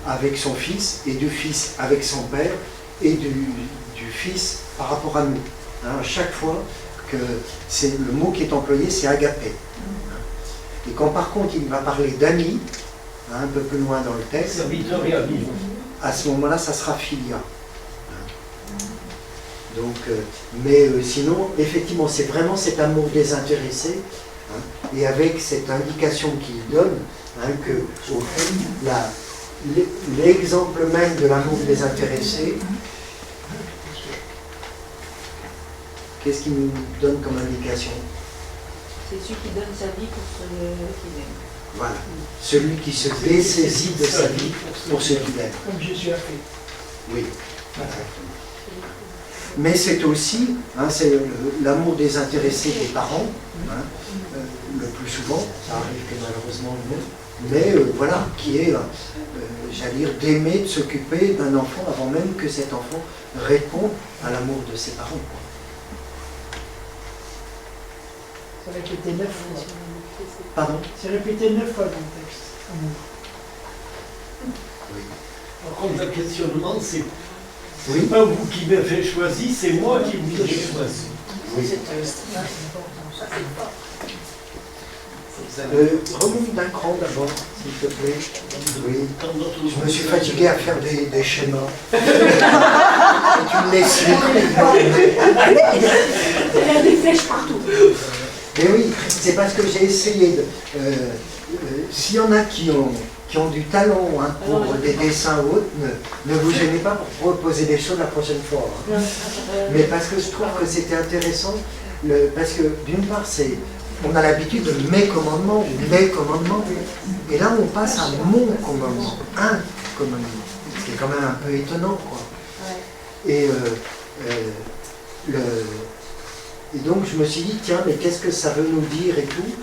avec son Fils, et du Fils avec son Père, et du Fils par rapport à nous. À chaque fois que c'est le mot qui est employé, c'est agapé. Et quand par contre il va parler d'ami, un peu plus loin dans le texte, à ce moment-là, ça sera philia. Donc, mais sinon, effectivement, c'est vraiment cet amour désintéressé, et avec cette indication qu'il donne, que au fond, l'exemple même de l'amour désintéressé, qu'est-ce qu'il nous donne comme indication? C'est celui qui donne sa vie pour ceux qu'il aime. Voilà. Celui qui se dessaisit de sa vie pour ceux qu'il aime. Comme Jésus a fait. Oui, exactement. Mais c'est aussi, c'est l'amour désintéressé des parents, le plus souvent, ça arrive que malheureusement non, mais voilà, qui est, j'allais dire, d'aimer, de s'occuper d'un enfant avant même que cet enfant réponde à l'amour de ses parents. C'est répété 9 fois. Pardon? C'est répété 9 fois dans le texte. Amour. Oui. Par contre, le questionnement, c'est oui. Pas vous qui m'avez choisi, c'est moi qui vous ai choisi. Oui. Remonte d'un cran d'abord, s'il te plaît. Oui. Je me suis fatigué à faire des schémas. Tu me laisses Il y a des flèches partout. Mais oui, c'est parce que j'ai essayé de... s'il y en a qui ont du talent pour des dessins ou autres, ne vous gênez pas pour proposer des choses la prochaine fois. Mais parce que je trouve que c'était intéressant, parce que d'une part, on a l'habitude de mes commandements, et là on passe à mon commandement, un commandement, ce qui est quand même un peu étonnant, quoi. Et donc je me suis dit, tiens, mais qu'est-ce que ça veut nous dire et tout.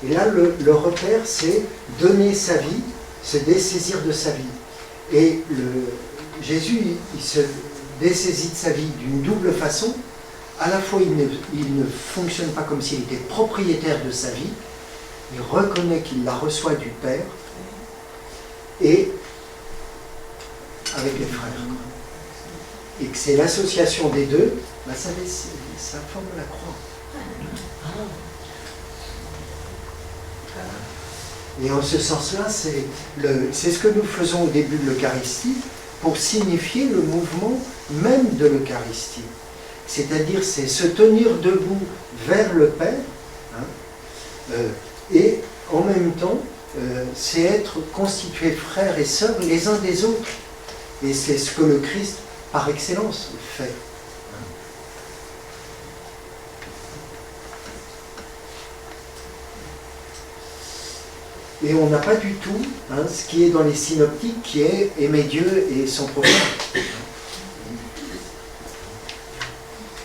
Et là, le repère, c'est donner sa vie, se dessaisir de sa vie. Et Jésus, il se dessaisit de sa vie d'une double façon. À la fois, il ne fonctionne pas comme s'il était propriétaire de sa vie. Il reconnaît qu'il la reçoit du Père et avec les frères. Et que c'est l'association des deux, ça forme la croix. Et en ce sens-là, c'est ce que nous faisons au début de l'Eucharistie pour signifier le mouvement même de l'Eucharistie. c'est-à-dire c'est se tenir debout vers le Père, et en même temps, c'est être constitué frères et sœurs les uns des autres. Et c'est ce que le Christ, par excellence, fait. Et on n'a pas du tout ce qui est dans les synoptiques, qui est aimer Dieu et son prochain.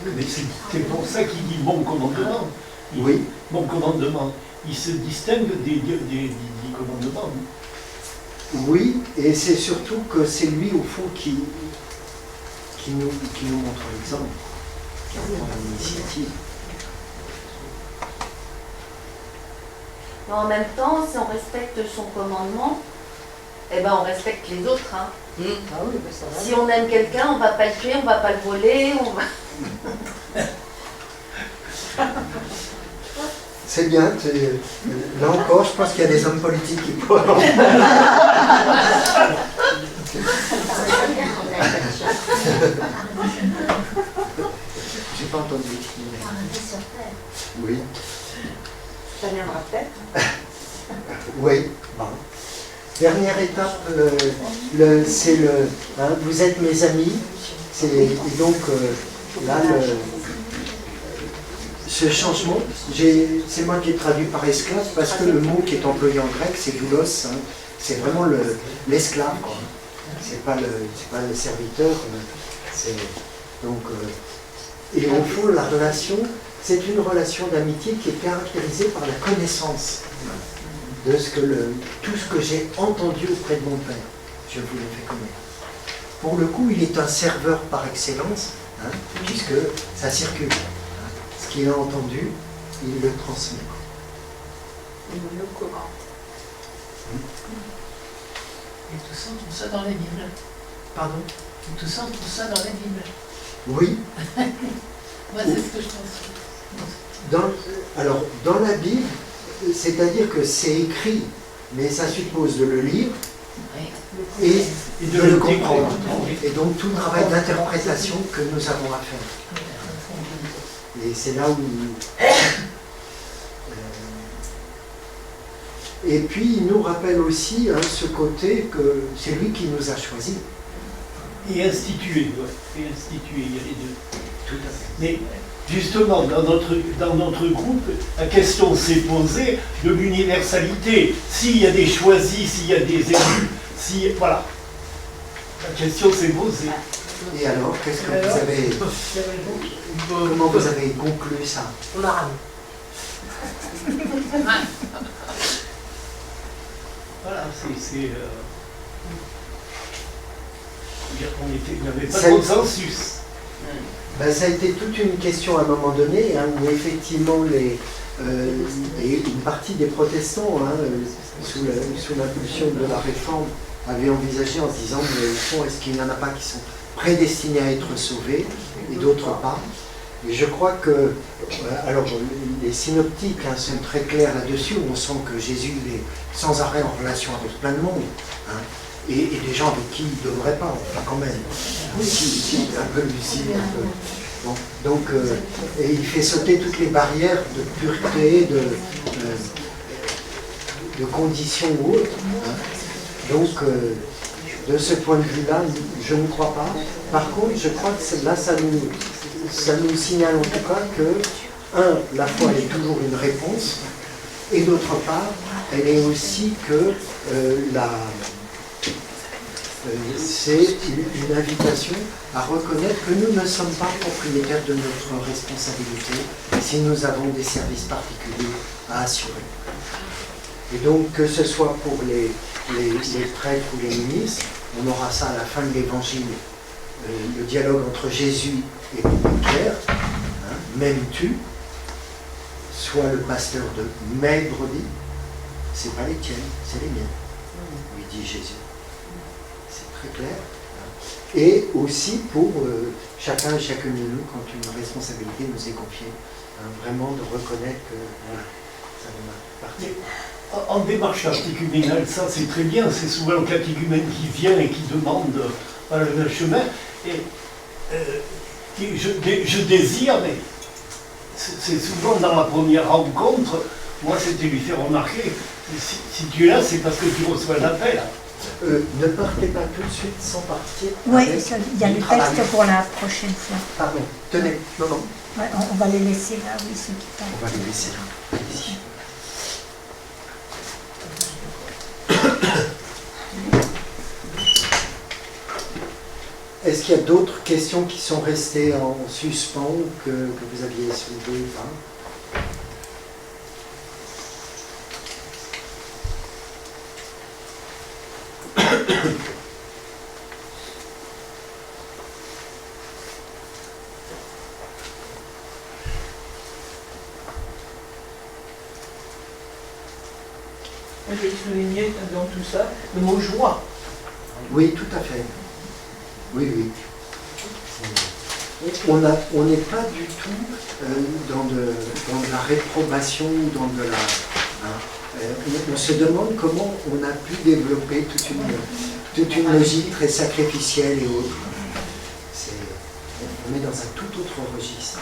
Mais c'est pour ça qu'il dit bon commandement. Oui. Bon commandement. Il se distingue des commandements. Oui, et c'est surtout que c'est lui, au fond, qui nous montre l'exemple, qui prend l'initiative. Mais en même temps, si on respecte son commandement, eh ben on respecte les autres. Hein. Ah oui, ben ça va. Si on aime quelqu'un, on ne va pas le tuer, on ne va pas le voler. C'est bien. Là encore, je pense qu'il y a des hommes politiques qui pourraient. J'ai pas entendu. Oui. Ça viendra peut-être. Oui. Bon. Dernière étape, c'est vous êtes mes amis. Et donc là, ce changement, c'est moi qui ai traduit par esclave, parce que le mot qui est employé en grec, c'est doulos, c'est vraiment l'esclave. C'est pas le serviteur. Et au fond, la relation, c'est une relation d'amitié qui est caractérisée par la connaissance de tout ce que j'ai entendu auprès de mon Père. Je vous l'ai fait connaître. Pour le coup, il est un serveur par excellence, puisque ça circule. Ce qu'il a entendu, il le transmet. Il nous le courant. Et tout ça, on trouve ça dans la Bible. Pardon? Et tout ça, on trouve ça dans la Bible. Oui. Moi, c'est ce que je pense. Alors, dans la Bible, c'est-à-dire que c'est écrit, mais ça suppose de le lire et de le comprendre. Et donc, tout le travail d'interprétation que nous avons à faire. Et c'est là où... Et puis, il nous rappelle aussi ce côté que c'est lui qui nous a choisis. Et institué, il y a les deux. Tout à fait. Mais justement, dans notre groupe, la question s'est posée de l'universalité. S'il y a des choisis, s'il y a des élus, voilà. La question s'est posée. Et alors, qu'est-ce que vous avez... Comment vous avez conclu ça? On a ramé. Voilà, il n'y avait pas de consensus. Ça a été toute une question à un moment donné, où effectivement une partie des protestants, sous l'impulsion de la réforme, avaient envisagé en se disant, mais au fond, est-ce qu'il n'y en a pas qui sont prédestinés à être sauvés, et d'autres pas? Et je crois que, alors les synoptiques sont très clairs là-dessus, où on sent que Jésus est sans arrêt en relation avec plein de monde, et des gens avec qui il ne devrait pas, enfin quand même, qui est un peu lucide, un peu. Bon, donc, et il fait sauter toutes les barrières de pureté, de conditions ou autres. Donc, de ce point de vue-là, je ne crois pas. Par contre, je crois que là, ça nous signale en tout cas que, la foi elle est toujours une réponse, et d'autre part, elle est aussi que c'est une invitation à reconnaître que nous ne sommes pas propriétaires de notre responsabilité si nous avons des services particuliers à assurer. Et donc, que ce soit pour les prêtres ou les ministres, on aura ça à la fin de l'évangile, le dialogue entre Jésus et Pierre, m'aimes-tu? Soit le pasteur de mes brebis, c'est pas les tiennes, c'est les miennes, lui dit Jésus. C'est très clair. Et aussi pour chacun et chacune de nous, quand une responsabilité nous est confiée, vraiment de reconnaître que ça nous appartient. En démarche articuménale, ça c'est très bien, c'est souvent le catéchumène qui vient et qui demande le chemin. Et je désire, mais c'est souvent dans la première rencontre, moi c'était lui faire remarquer, si tu es là, c'est parce que tu reçois l'appel. Ne partez pas tout de suite sans partir. Oui, avec il y a du le travail. texte pour la prochaine fois. Pardon, tenez, non, non, Ouais, on va les laisser là, oui, ceux qui parlent. on va les laisser là. Ici. Est-ce qu'il y a d'autres questions qui sont restées en suspens ou que vous aviez soulevées ou pas? Moi, j'ai souligné dans tout ça le mot joie. Oui, tout à fait. Oui, oui. On n'est pas du tout dans de la réprobation ou dans de la... on se demande comment on a pu développer toute une logique très sacrificielle et autre. On est dans un tout autre registre.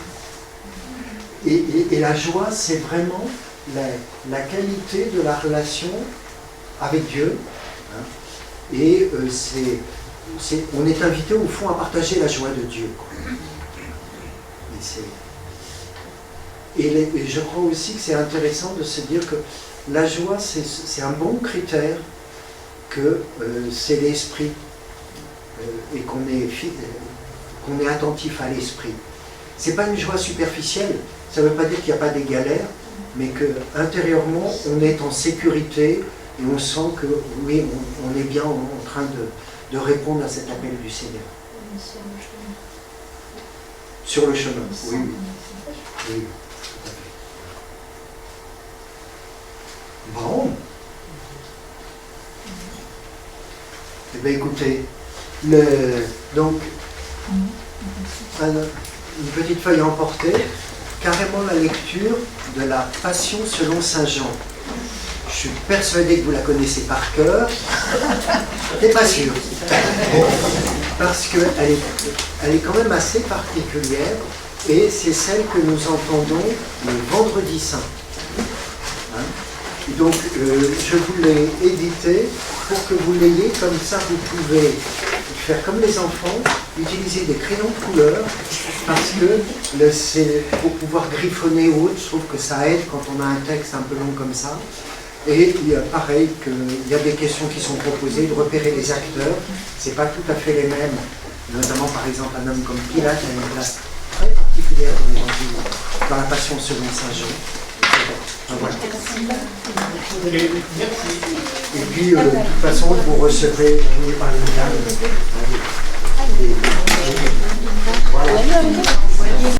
Et la joie, c'est vraiment la qualité de la relation avec Dieu. Et on est invité au fond à partager la joie de Dieu. Et je crois aussi que c'est intéressant de se dire que la joie, c'est un bon critère que c'est l'esprit et qu'on est attentif à l'esprit. C'est pas une joie superficielle, ça ne veut pas dire qu'il n'y a pas des galères, mais qu'intérieurement, on est en sécurité et on sent que, oui, on est bien en train de répondre à cet appel du Seigneur. Sur le chemin, oui, oui. Oui, tout à fait. Bon. Eh bien, écoutez, donc, une petite feuille à emporter, carrément la lecture de la Passion selon Saint Jean. Je suis persuadé que vous la connaissez par cœur. T'es pas sûr. Parce qu'elle est quand même assez particulière et c'est celle que nous entendons le vendredi saint. Donc je vous l'ai édité pour que vous l'ayez, comme ça vous pouvez faire comme les enfants, utiliser des crayons de couleur parce que pour pouvoir griffonner ou autre, je trouve que ça aide quand on a un texte un peu long comme ça. Et il y a pareil qu'il y a des questions qui sont proposées, de repérer les acteurs, c'est pas tout à fait les mêmes, notamment par exemple un homme comme Pilate a une place très particulière dans l'évangile, dans la Passion selon Saint Jean. Voilà. Et puis de toute façon vous recevrez, je vais parler de là, voilà.